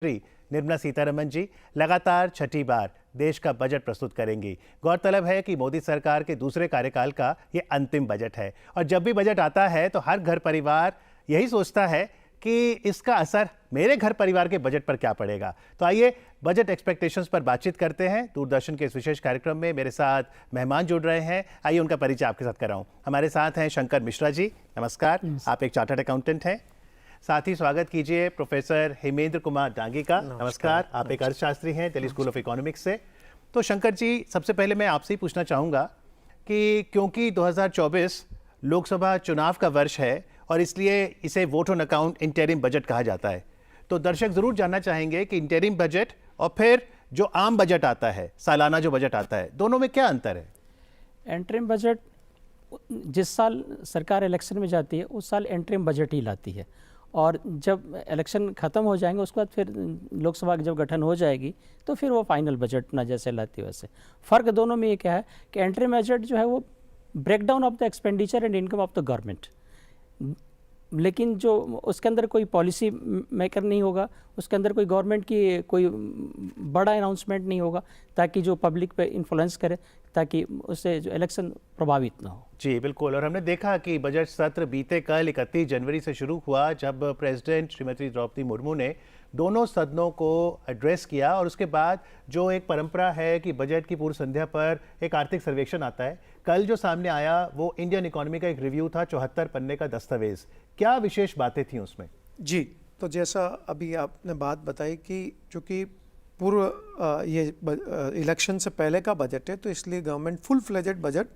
निर्मला सीतारमन जी लगातार छठी बार देश का बजट प्रस्तुत करेंगी। गौरतलब है कि मोदी सरकार के दूसरे कार्यकाल का ये अंतिम बजट है और जब भी बजट आता है तो हर घर परिवार यही सोचता है कि इसका असर मेरे घर परिवार के बजट पर क्या पड़ेगा। तो आइए बजट एक्सपेक्टेशंस पर बातचीत करते हैं। दूरदर्शन के इस विशेष कार्यक्रम में मेरे साथ मेहमान जुड़ रहे हैं। आइए उनका परिचय आपके साथ कराऊं। हमारे साथ हैं शंकर मिश्रा जी, नमस्कार। आप एक चार्टर्ड अकाउंटेंट हैं। साथ ही स्वागत कीजिए प्रोफेसर हेमेंद्र कुमार डांगी का, नमस्कार। आप एक अर्थशास्त्री हैं दिल्ली स्कूल ऑफ इकोनॉमिक्स से। तो शंकर जी, सबसे पहले मैं आपसे ही पूछना चाहूँगा कि क्योंकि 2024 लोकसभा चुनाव का वर्ष है और इसलिए इसे vote on account interim budget कहा जाता है, तो दर्शक ज़रूर जानना चाहेंगे कि इंटरिम बजट और फिर जो आम बजट आता है, सालाना जो बजट आता है, दोनों में क्या अंतर है? इंटरिम बजट जिस साल सरकार इलेक्शन में जाती है उस साल इंटरिम बजट ही लाती है, और जब इलेक्शन ख़त्म हो जाएंगे उसके बाद फिर लोकसभा की जब गठन हो जाएगी तो फिर वो फाइनल बजट ना जैसे लाती है वैसे। फ़र्क दोनों में ये क्या है कि इंटरिम बजट जो है वो breakdown of the expenditure and income of the government, लेकिन जो उसके अंदर कोई पॉलिसी मेकर नहीं होगा, उसके अंदर कोई गवर्नमेंट की कोई बड़ा अनाउंसमेंट नहीं होगा ताकि जो पब्लिक पे इन्फ्लुएंस करे, ताकि उससे जो इलेक्शन प्रभावित ना हो। जी बिल्कुल। और हमने देखा कि बजट सत्र बीते कल 31 जनवरी से शुरू हुआ, जब प्रेसिडेंट श्रीमती द्रौपदी मुर्मू ने दोनों सदनों को एड्रेस किया और उसके बाद जो एक परंपरा है कि बजट की पूर्व संध्या पर एक आर्थिक सर्वेक्षण आता है, कल जो सामने आया वो इंडियन इकोनॉमी का एक रिव्यू था, 74 पन्ने का दस्तावेज। क्या विशेष बातें थी उसमें? जी, तो जैसा अभी आपने बात बताई कि चूँकि पूर्व ये इलेक्शन से पहले का बजट है तो इसलिए गवर्नमेंट फुल फ्लेजेड बजट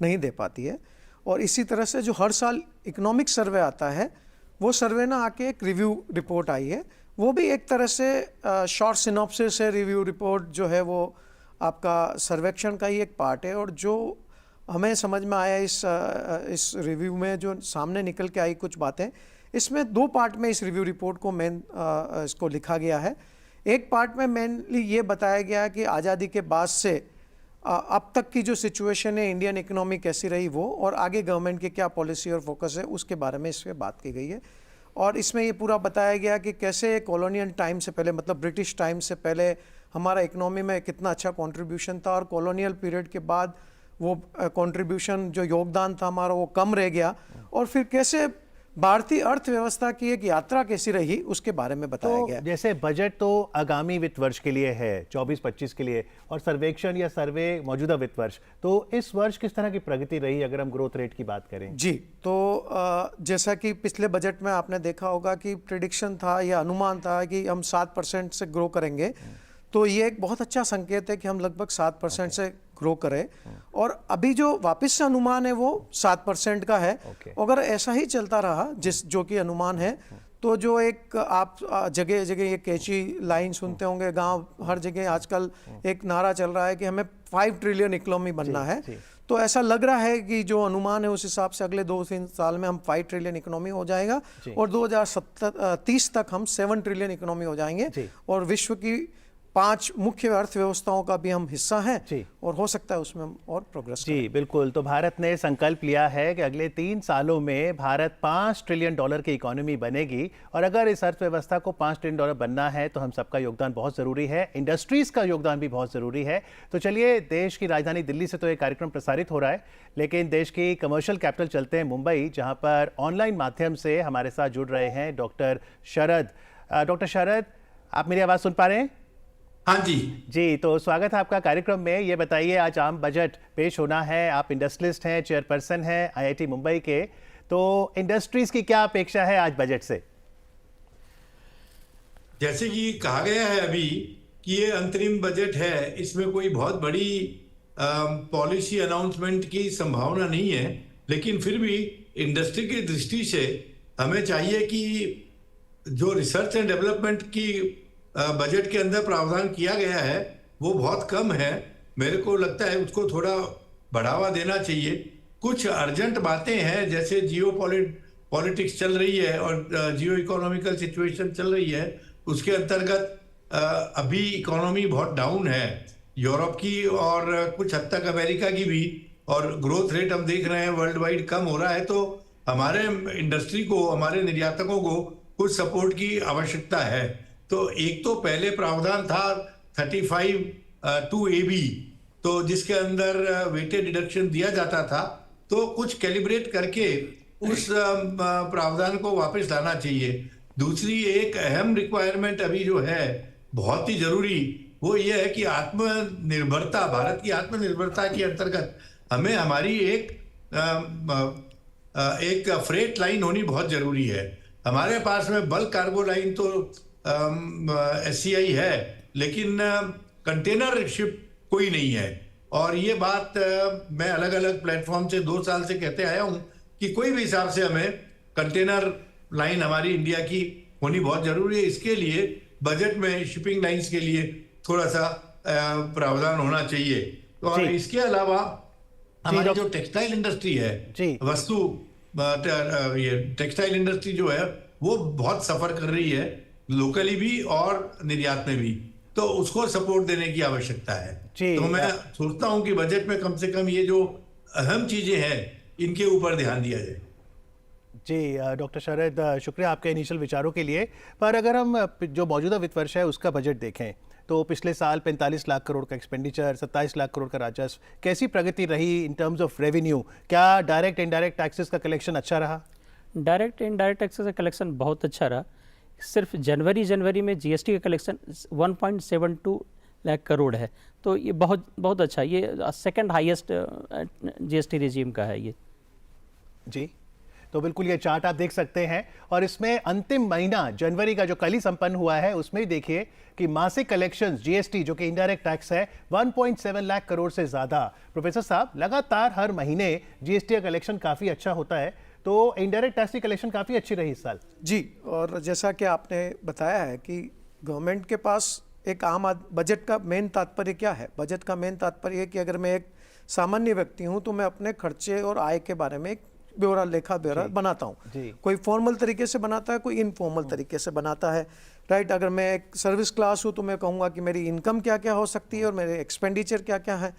नहीं दे पाती है, और इसी तरह से जो हर साल इकोनॉमिक सर्वे आता है वो सर्वे ना आके एक रिव्यू रिपोर्ट आई है, वो भी एक तरह से शॉर्ट सिनॉप्सिस है। रिव्यू रिपोर्ट जो है वो आपका सर्वेक्षण का ही एक पार्ट है, और जो हमें समझ में आया इस रिव्यू में जो सामने निकल के आई कुछ बातें, इसमें दो पार्ट में इस रिव्यू रिपोर्ट को इसको लिखा गया है। एक पार्ट में मेनली ये बताया गया कि आज़ादी के बाद से अब तक की जो सिचुएशन है, इंडियन इकोनॉमी कैसी रही वो, और आगे गवर्नमेंट की क्या पॉलिसी और फोकस है उसके बारे में इसमें बात की गई है। और इसमें ये पूरा बताया गया कि कैसे कॉलोनियल टाइम से पहले, मतलब ब्रिटिश टाइम से पहले हमारा इकोनॉमी में कितना अच्छा कंट्रीब्यूशन था, और कॉलोनियल पीरियड के बाद वो कंट्रीब्यूशन जो योगदान था हमारा वो कम रह गया, और फिर कैसे भारतीय अर्थव्यवस्था की एक यात्रा कैसी रही उसके बारे में बताया गया। जैसे बजट तो आगामी वित्त वर्ष के लिए है, 24-25 के लिए, और सर्वेक्षण या सर्वे मौजूदा वित्त वर्ष, तो इस वर्ष किस तरह की प्रगति रही अगर हम ग्रोथ रेट की बात करें? जी, तो जैसा कि पिछले बजट में आपने देखा होगा कि प्रेडिक्शन था या अनुमान था कि हम 7% से ग्रो करेंगे, तो ये एक बहुत अच्छा संकेत है कि हम लगभग 7% से ग्रो करें, और अभी जो वापस से अनुमान है वो 7% का है। अगर ऐसा ही चलता रहा जो कि अनुमान है, तो जो एक आप जगह जगह ये कैची लाइन सुनते होंगे, गांव हर जगह आजकल एक नारा चल रहा है कि हमें 5 ट्रिलियन इकोनॉमी बनना है, तो ऐसा लग रहा है कि जो अनुमान है उस हिसाब से अगले 2-3 साल में हम 5 ट्रिलियन इकोनॉमी हो जाएगा, और 2030 तक हम 7 ट्रिलियन इकोनॉमी हो जाएंगे, और विश्व की 5 मुख्य अर्थव्यवस्थाओं का भी हम हिस्सा हैं, और हो सकता है उसमें हम और प्रोग्रेस करें। जी बिल्कुल। तो भारत ने संकल्प लिया है कि अगले 3 सालों में भारत $5 ट्रिलियन की इकोनॉमी बनेगी, और अगर इस अर्थव्यवस्था को $5 ट्रिलियन बनना है तो हम सबका योगदान बहुत ज़रूरी है, इंडस्ट्रीज़ का योगदान भी बहुत ज़रूरी है। तो चलिए, देश की राजधानी दिल्ली से तो ये कार्यक्रम प्रसारित हो रहा है, लेकिन देश की कमर्शियल कैपिटल चलते हैं मुंबई, जहाँ पर ऑनलाइन माध्यम से हमारे साथ जुड़ रहे हैं डॉक्टर शरद। डॉक्टर शरद, आप मेरी आवाज़ सुन पा रहे हैं? हाँ जी जी, तो स्वागत है आपका कार्यक्रम में। ये बताइए, आज आम बजट पेश होना है, आप इंडस्ट्रियलिस्ट हैं, चेयरपर्सन हैं आईआईटी मुंबई के, तो इंडस्ट्रीज की क्या अपेक्षा है आज बजट से? जैसे कि कहा गया है अभी कि ये अंतरिम बजट है, इसमें कोई बहुत बड़ी पॉलिसी अनाउंसमेंट की संभावना नहीं है, लेकिन फिर भी इंडस्ट्री की दृष्टि से हमें चाहिए कि जो रिसर्च एंड डेवलपमेंट की बजट के अंदर प्रावधान किया गया है वो बहुत कम है। मेरे को लगता है उसको थोड़ा बढ़ावा देना चाहिए। कुछ अर्जेंट बातें हैं, जैसे पॉलिटिक्स चल रही है और जियो इकोनॉमिकल सिचुएशन चल रही है, उसके अंतर्गत अभी इकोनॉमी बहुत डाउन है यूरोप की और कुछ हद तक अमेरिका की भी, और ग्रोथ रेट हम देख रहे हैं वर्ल्ड वाइड कम हो रहा है, तो हमारे इंडस्ट्री को, हमारे निर्यातकों को कुछ सपोर्ट की आवश्यकता है। तो एक तो पहले प्रावधान था 35(2)(ab, तो जिसके अंदर वेटेड डिडक्शन दिया जाता था, तो कुछ कैलिब्रेट करके उस प्रावधान को वापस लाना चाहिए। दूसरी एक अहम रिक्वायरमेंट अभी जो है बहुत ही जरूरी, वो ये है कि आत्मनिर्भरता, भारत की आत्मनिर्भरता के अंतर्गत हमें हमारी एक फ्रेट लाइन होनी बहुत जरूरी है। हमारे पास में बल्क कार्गो लाइन तो SCI है, लेकिन कंटेनर शिप कोई नहीं है। और ये बात मैं अलग अलग प्लेटफॉर्म से 2 साल से कहते आया हूँ कि कोई भी हिसाब से हमें कंटेनर लाइन हमारी इंडिया की होनी बहुत जरूरी है। इसके लिए बजट में शिपिंग लाइंस के लिए थोड़ा सा प्रावधान होना चाहिए। और इसके अलावा हमारी जो टेक्सटाइल इंडस्ट्री है, ये टेक्सटाइल इंडस्ट्री जो है वो बहुत सफर कर रही है, लोकली भी और निर्यात में भी, तो उसको सपोर्ट देने की आवश्यकता है। तो मैं सोचता हूं कि बजट में कम से कम ये जो अहम चीजें हैं इनके ऊपर ध्यान दिया जाए। जी डॉक्टर शरद, शुक्रिया आपके इनिशियल विचारों के लिए। पर अगर हम जो मौजूदा वित्त वर्ष है उसका बजट देखें तो पिछले साल 45 लाख करोड़ का एक्सपेंडिचर, 27 लाख करोड़ का राजस्व, कैसी प्रगति रही इन टर्म्स ऑफ रेवेन्यू? क्या डायरेक्ट इनडायरेक्ट टैक्सेस का कलेक्शन अच्छा रहा? डायरेक्ट इनडायरेक्ट टैक्सेस का कलेक्शन बहुत अच्छा रहा। सिर्फ जनवरी में GST का कलेक्शन 1.72 लाख करोड़ है, तो ये बहुत अच्छा, ये सेकंड हाईएस्ट GST रेजिम का है ये। जी, तो बिल्कुल ये चार्ट आप देख सकते हैं। और इसमें अंतिम महीना जनवरी का जो कल ही संपन्न हुआ है उसमें ही देखिए कि मासिक कलेक्शंस GST जो कि इनडायरेक्ट टैक्स है 1.7 लाख करोड़ से ज़्यादा। प्रोफेसर साहब, लगातार हर महीने GST का कलेक्शन काफ़ी अच्छा होता है, तो इनडायरेक्ट टैक्स की कलेक्शन काफ़ी अच्छी रही इस साल। जी, और जैसा कि आपने बताया है कि गवर्नमेंट के पास एक बजट का मेन तात्पर्य क्या है? बजट का मेन तात्पर्य है कि अगर मैं एक सामान्य व्यक्ति हूं तो मैं अपने खर्चे और आय के बारे में एक लेखा ब्यौरा बनाता हूँ। कोई फॉर्मल तरीके से बनाता है, कोई इनफॉर्मल तरीके से बनाता है, राइट। अगर मैं एक सर्विस क्लास हूँ तो मैं कहूँगा कि मेरी इनकम क्या क्या हो सकती है और मेरे एक्सपेंडिचर क्या क्या है,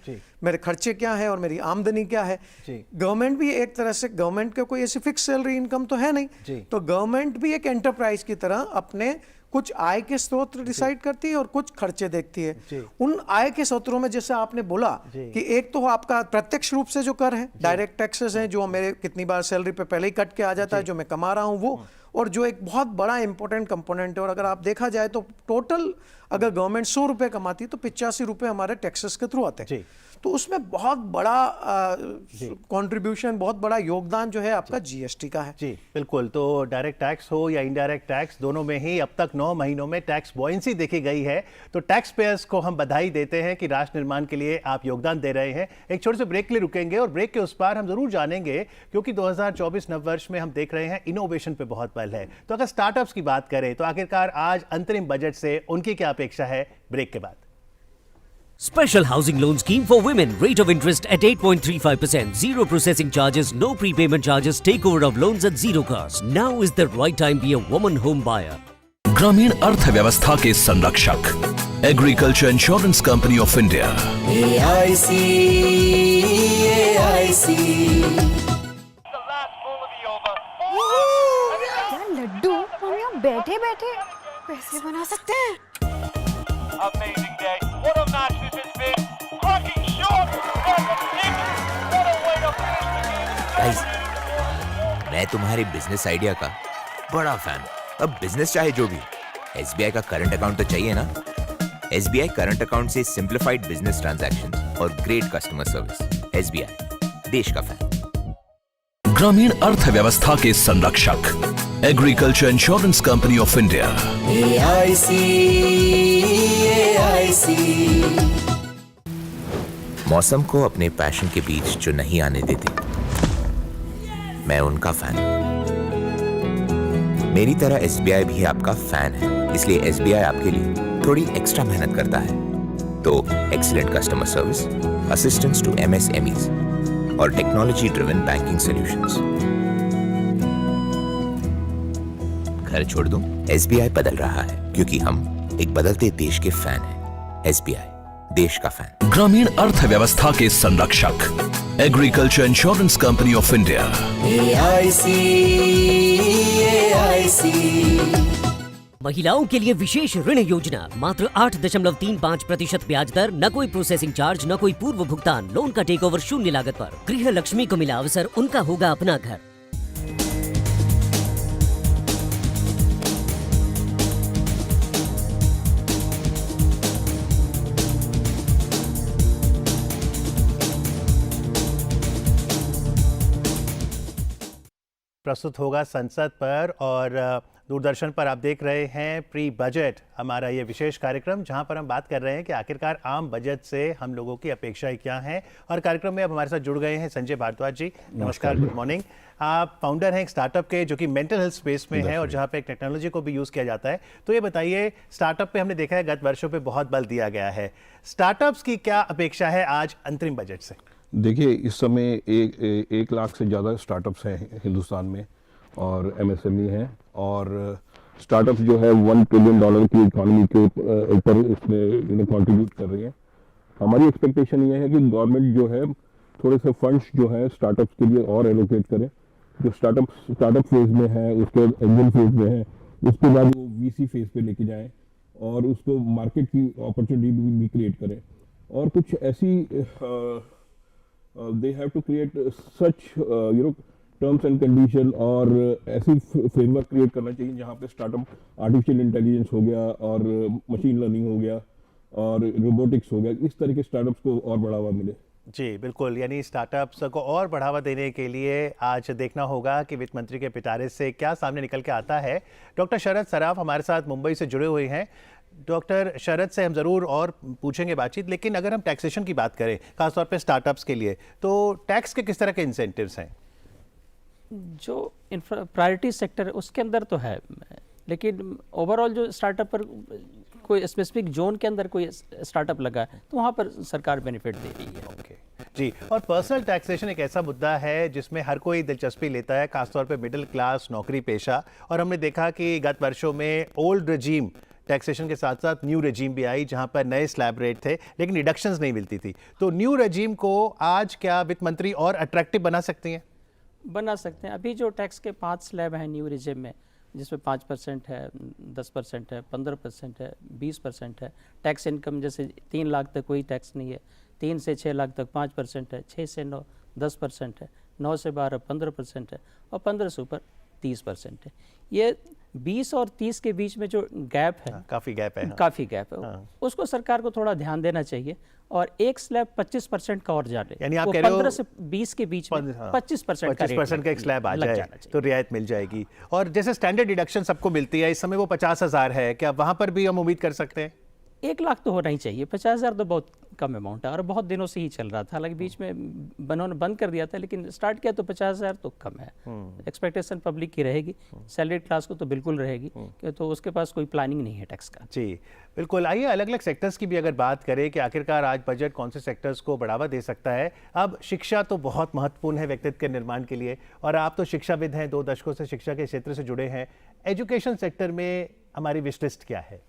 मेरे खर्चे क्या है और मेरी आमदनी क्या है। गवर्नमेंट भी एक तरह से, गवर्नमेंट का कोई ऐसी फिक्स सैलरी इनकम तो है नहीं, तो गवर्नमेंट भी एक एंटरप्राइज की तरह अपने कुछ आय के स्रोत डिसाइड करती है और कुछ खर्चे देखती है। उन आय के स्रोतों में जैसे आपने बोला कि एक तो आपका प्रत्यक्ष रूप से जो कर है, डायरेक्ट टैक्सेस हैं, जो मेरे कितनी बार सैलरी पे पहले ही कट के आ जाता है, जो मैं कमा रहा हूं वो, और जो एक बहुत बड़ा इंपॉर्टेंट कंपोनेंट है। और अगर आप देखा जाए तो टोटल अगर गवर्नमेंट 100 रुपए कमाती तो 85 रुपए हमारे टैक्सेस के थ्रू आते हैं। तो उसमें बहुत बड़ा कंट्रीब्यूशन, बहुत बड़ा योगदान जो है आपका GST का है। जी बिल्कुल। तो डायरेक्ट टैक्स हो या इनडायरेक्ट टैक्स, दोनों में ही अब तक 9 महीनों में टैक्स बॉयंसी देखी गई है। तो टैक्स पेयर्स को हम बधाई देते हैं कि राष्ट्र निर्माण के लिए आप योगदान दे रहे हैं। एक छोटे से ब्रेक के लिए रुकेंगे और ब्रेक के उस पार हम जरूर जानेंगे, क्योंकि 2024 नववर्ष में हम देख रहे हैं इनोवेशन पे बहुत बल है। तो अगर स्टार्टअप्स की बात करें तो आखिरकार आज अंतरिम बजट से उनकी क्या अपेक्षा है? ब्रेक के बाद। Special housing loan scheme for women. Rate of interest at 8.35%. Zero processing charges, no prepayment charges. Takeover of loans at zero cost. Now is the right time to be a woman home buyer. ग्रामीण अर्थव्यवस्था के संरक्षक agriculture insurance company of India. AIC क्या लड्डू हम यहाँ बैठे बैठे पैसे बना सकते हैं? Amazing day. What a match this has been. Cracking shot. What a kick. What a way to finish the game. Guys, मैं तुम्हारे बिजनेस आइडिया का बड़ा फैन हूँ। अब बिजनेस चाहे जो भी, SBI का करंट अकाउंट तो चाहिए ना। SBI करंट अकाउंट से सिंप्लीफाइड बिजनेस ट्रांजैक्शंस और ग्रेट कस्टमर सर्विस। SBI, देश का फैन। ग्रामीण अर्थव्यवस्था के संरक्षक agriculture insurance company of India. AIC मौसम को अपने पैशन के बीच जो नहीं आने देते, मैं उनका फैन हूं। मेरी तरह SBI भी आपका फैन है, इसलिए SBI आपके लिए थोड़ी एक्स्ट्रा मेहनत करता है। तो excellent customer service, assistance to MSMEs और टेक्नोलॉजी ड्रिवन बैंकिंग सॉल्यूशंस। घर छोड़ दूं, SBI बदल रहा है क्योंकि हम एक बदलते देश के फैन हैं। SBI, देश का फैन। ग्रामीण अर्थव्यवस्था के संरक्षक agriculture insurance company of India. AIC महिलाओं के लिए विशेष ऋण योजना मात्र 8.35% ब्याज दर, न कोई प्रोसेसिंग चार्ज, न कोई पूर्व भुगतान, लोन का टेक ओवर शून्य लागत पर। गृह लक्ष्मी को मिला अवसर, उनका होगा अपना घर। प्रस्तुत होगा संसद पर और दूरदर्शन पर आप देख रहे हैं प्री बजट, हमारा ये विशेष कार्यक्रम जहां पर हम बात कर रहे हैं कि आखिरकार आम बजट से हम लोगों की अपेक्षाएं क्या हैं। और कार्यक्रम में अब हमारे साथ जुड़ गए हैं संजय भारद्वाज जी। नमस्कार, गुड मॉर्निंग। आप फाउंडर हैं एक स्टार्टअप के जो कि मेंटल हेल्थ स्पेस में है और जहां पे एक टेक्नोलॉजी को भी यूज़ किया जाता है। तो ये बताइए, स्टार्टअप पे हमने देखा है गत वर्षों पे बहुत बल दिया गया है, स्टार्टअप्स की क्या अपेक्षा है आज अंतरिम बजट से? देखिए, इस समय एक लाख से ज़्यादा स्टार्टअप्स हैं हिंदुस्तान में और एमएसएमई हैं, और स्टार्टअप्स जो है $1 ट्रिलियन की इकॉनमी के ऊपर इसमें कंट्रीब्यूट कर रही है। हमारी एक्सपेक्टेशन ये है कि गवर्नमेंट जो है थोड़े से फंड्स जो है स्टार्टअप्स के लिए और एलोकेट करे। जो स्टार्टअप फेज में है, उसके एंजल फेज में है, उसके बाद वो वीसी फेज पे लेके जाएं और उसको मार्केट की अपॉर्चुनिटी भी क्रिएट करें। और कुछ ऐसी they have to create such terms and condition और ऐसी फ्रेमवर्क क्रिएट करना चाहिए जहाँ पे स्टार्टअप आर्टिफिशियल इंटेलिजेंस हो गया और मशीन लर्निंग हो गया और रोबोटिक्स हो गया, इस तरह के स्टार्टअप्स को और बढ़ावा मिले। जी बिल्कुल, यानी स्टार्टअप्स को और बढ़ावा देने के लिए आज देखना होगा कि वित्त मंत्री के पिटारे से क्या सामने निकल के आता है। डॉक्टर शरद सराफ हमारे साथ मुंबई से जुड़े हुए हैं। डॉक्टर शरद से हम ज़रूर और पूछेंगे बातचीत, लेकिन अगर हम टैक्सेशन की बात करें खासतौर पे स्टार्टअप्स के लिए, तो टैक्स के किस तरह के इंसेंटिव्स हैं? जो प्रायोरिटी सेक्टर है उसके अंदर तो है, लेकिन ओवरऑल जो स्टार्टअप पर कोई स्पेसिफिक जोन के अंदर कोई स्टार्टअप लगा है तो वहाँ पर सरकार बेनिफिट दे रही है। ओके जी। और पर्सनल टैक्सेशन एक ऐसा मुद्दा है जिसमें हर कोई दिलचस्पी लेता है, खासतौर पे मिडिल क्लास, नौकरी पेशा। और हमने देखा कि गत वर्षों में ओल्ड रजीम टैक्सेशन के साथ साथ न्यू रजीम भी आई जहां पर नए स्लैब रेट थे लेकिन डिडक्शंस नहीं मिलती थी। तो न्यू रजीम को आज क्या वित्त मंत्री और अट्रैक्टिव बना सकती हैं? बना सकते हैं। अभी जो टैक्स के 5 स्लैब हैं न्यू रजीम में, जिसमें 5% है, 10% है, 15% है, 20% है। टैक्स इनकम जैसे 3 लाख तक कोई टैक्स नहीं है, 3 से 6 लाख तक 5% है, 6 से 9 10% है, 9 से 12 15% है और 15 से ऊपर 30% है। ये 20 और 30 के बीच में जो गैप है, काफ़ी गैप है। काफ़ी गैप है। उसको सरकार को थोड़ा ध्यान देना चाहिए और एक स्लैब 25% का और जाने, यानी आप कह रहे हो 15 से 20 के बीच में 25% का एक स्लैब आ जाए तो रियायत मिल जाएगी। और जैसे स्टैंडर्ड डिडक्शन सबको मिलती है, इस समय वो 50,000 है, क्या वहां पर भी हम उम्मीद कर सकते हैं? 1 लाख तो होना ही चाहिए। 50,000 तो बहुत कम अमाउंट है और बहुत दिनों से ही चल रहा था। हालांकि बीच में बंद कर दिया था, लेकिन स्टार्ट किया तो 50,000 तो कम है। एक्सपेक्टेशन पब्लिक की रहेगी, सैलरी क्लास को तो बिल्कुल रहेगी, तो उसके पास कोई प्लानिंग नहीं है टैक्स का। जी बिल्कुल। आइए अलग अलग सेक्टर्स की भी अगर बात करें कि आखिरकार आज बजट कौन से सेक्टर्स को बढ़ावा दे सकता है। अब शिक्षा तो बहुत महत्वपूर्ण है व्यक्तित्व के निर्माण के लिए, और आप तो शिक्षाविद हैं, 2 दशकों से शिक्षा के क्षेत्र से जुड़े हैं। एजुकेशन सेक्टर में हमारी विश लिस्ट क्या है?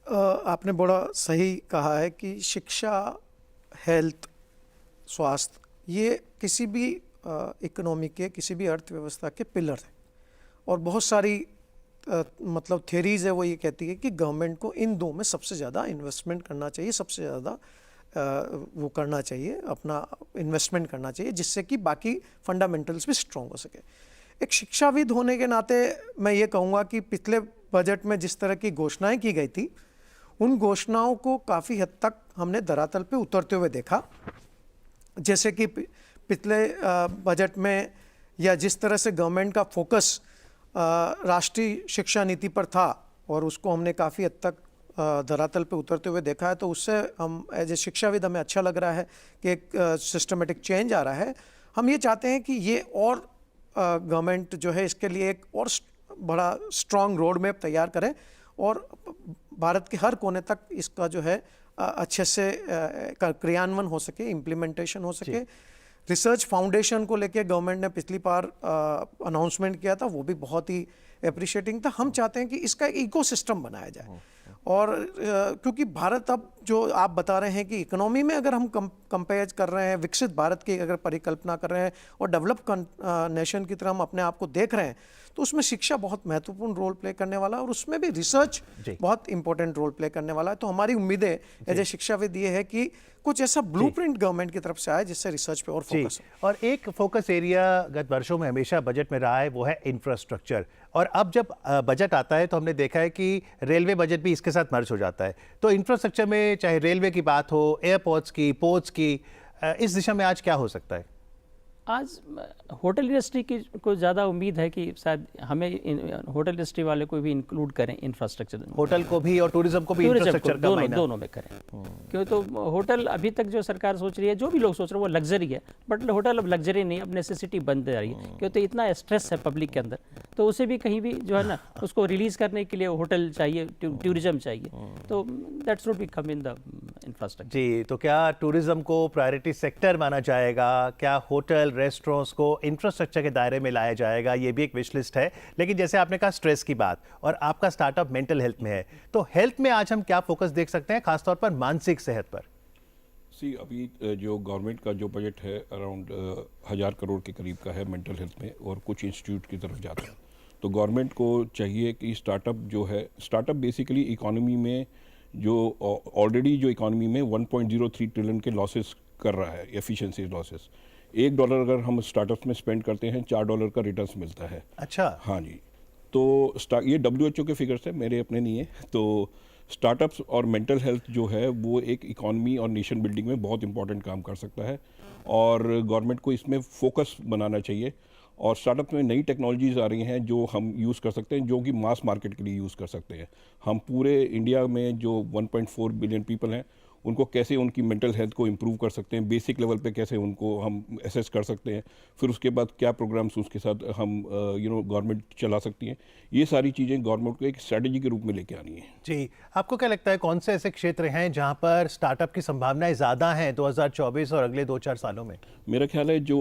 आपने बड़ा सही कहा है कि शिक्षा, हेल्थ, स्वास्थ्य, ये किसी भी इकोनॉमी के, किसी भी अर्थव्यवस्था के पिलर हैं। और बहुत सारी मतलब थियरीज है, वो ये कहती है कि गवर्नमेंट को इन 2 में सबसे ज़्यादा इन्वेस्टमेंट करना चाहिए, सबसे ज़्यादा वो करना चाहिए, अपना इन्वेस्टमेंट करना चाहिए, जिससे कि बाकी फंडामेंटल्स भी स्ट्रॉन्ग हो सके। एक शिक्षाविद होने के नाते मैं ये कहूँगा कि पिछले बजट में जिस तरह की घोषणाएं की गई थी, उन घोषणाओं को काफ़ी हद तक हमने धरातल पे उतरते हुए देखा। जैसे कि पिछले बजट में, या जिस तरह से गवर्नमेंट का फोकस राष्ट्रीय शिक्षा नीति पर था और उसको हमने काफ़ी हद तक धरातल पे उतरते हुए देखा है, तो उससे हम एज ए शिक्षाविद हमें अच्छा लग रहा है कि एक सिस्टमेटिक चेंज आ रहा है। हम ये चाहते हैं कि ये और गवर्नमेंट जो है इसके लिए एक और बड़ा स्ट्रॉन्ग रोड मैप तैयार करे और भारत के हर कोने तक इसका जो है अच्छे से क्रियान्वयन हो सके, इम्प्लीमेंटेशन हो सके। रिसर्च फाउंडेशन को लेके गवर्नमेंट ने पिछली बार अनाउंसमेंट किया था, वो भी बहुत ही अप्रिशिएटिंग था। हम चाहते हैं कि इसका एक इकोसिस्टम बनाया जाए और क्योंकि भारत अब जो आप बता रहे हैं कि इकोनॉमी में अगर हम कंपेयर कर रहे हैं, विकसित भारत की अगर परिकल्पना कर रहे हैं और डेवलप नेशन की तरह हम अपने आप को देख रहे हैं, तो उसमें शिक्षा बहुत महत्वपूर्ण रोल प्ले करने वाला है और उसमें भी रिसर्च बहुत इंपॉर्टेंट रोल प्ले करने वाला है। तो हमारी उम्मीदें एज ए शिक्षाविद ये है कि कुछ ऐसा ब्लूप्रिंट गवर्नमेंट की तरफ से आए जिससे रिसर्च पे और फोकस हो। और एक फोकस एरिया गत वर्षों में हमेशा बजट में रहा है, वो है इंफ्रास्ट्रक्चर। और अब जब बजट आता है तो हमने देखा है कि रेलवे बजट भी इसके साथ मर्ज हो जाता है। तो इंफ्रास्ट्रक्चर में चाहे रेलवे की बात हो, एयरपोर्ट्स की, पोर्ट्स की, इस दिशा में आज क्या हो सकता है? आज होटल इंडस्ट्री की को ज़्यादा उम्मीद है कि शायद हमें होटल इंडस्ट्री वाले को भी इंक्लूड करें इंफ्रास्ट्रक्चर, होटल को भी और टूरिज्म को भी इंफ्रास्ट्रक्चर का मायना दोनों में करें। क्यों तो होटल अभी तक जो सरकार सोच रही है, जो भी लोग सोच रहे हैं वो लग्जरी है, बट होटल अब लग्जरी नहीं, अब नेसेसिटी बन जा रही है। क्यों तो इतना स्ट्रेस है पब्लिक के अंदर, तो उसे भी कहीं भी जो है ना उसको रिलीज करने के लिए होटल चाहिए, टूरिज्म चाहिए, तो that's should be come in the infrastructure. जी, तो क्या टूरिज्म को प्रायोरिटी सेक्टर माना जाएगा? क्या होटल रेस्टोरेंट्स को इंफ्रास्ट्रक्चर के दायरे में लाया जाएगा? ये भी एक विश लिस्ट है। लेकिन जैसे आपने कहा स्ट्रेस की बात, और आपका स्टार्टअप मेंटल हेल्थ में है, तो हेल्थ में आज हम क्या फोकस देख सकते हैं, खासतौर पर मानसिक सेहत पर? अभी जो गवर्नमेंट का जो बजट है अराउंड 1000 करोड़ के करीब का है मेंटल हेल्थ में, और कुछ इंस्टीट्यूट की तरफ जाता है। तो गवर्नमेंट को चाहिए कि स्टार्टअप जो है, स्टार्टअप बेसिकली इकोनॉमी में जो ऑलरेडी जो इकोनॉमी में 1.03 ट्रिलियन के लॉसेस कर रहा है, एफिशिएंसी लॉसेस, $1 अगर हम स्टार्टअप्स में स्पेंड करते हैं, $4 का रिटर्न्स मिलता है। अच्छा। हाँ जी, तो ये WHO के फिगर्स है, मेरे अपने नहीं है। तो स्टार्टअप्स और मेंटल हेल्थ जो है वो एक इकॉनमी और नेशन बिल्डिंग में बहुत इंपॉर्टेंट काम कर सकता है, और गवर्नमेंट को इसमें फोकस बनाना चाहिए। और स्टार्टअप में नई टेक्नोलॉजीज़ आ रही हैं जो हम यूज़ कर सकते हैं, जो कि मास मार्केट के लिए यूज़ कर सकते हैं। हम पूरे इंडिया में जो 1.4 बिलियन पीपल हैं, उनको कैसे उनकी मेंटल हेल्थ को इम्प्रूव कर सकते हैं, बेसिक लेवल पे कैसे उनको हम असेस कर सकते हैं, फिर उसके बाद क्या प्रोग्राम्स उसके साथ हम गवर्नमेंट चला सकती हैं, ये सारी चीज़ें गवर्नमेंट को एक स्ट्रेटजी के रूप में लेके आनी है। जी, आपको क्या लगता है कौन से ऐसे क्षेत्र हैं जहां पर स्टार्टअप की संभावनाएं ज़्यादा हैं 2024 और अगले 2-4 सालों में? मेरा ख्याल है जो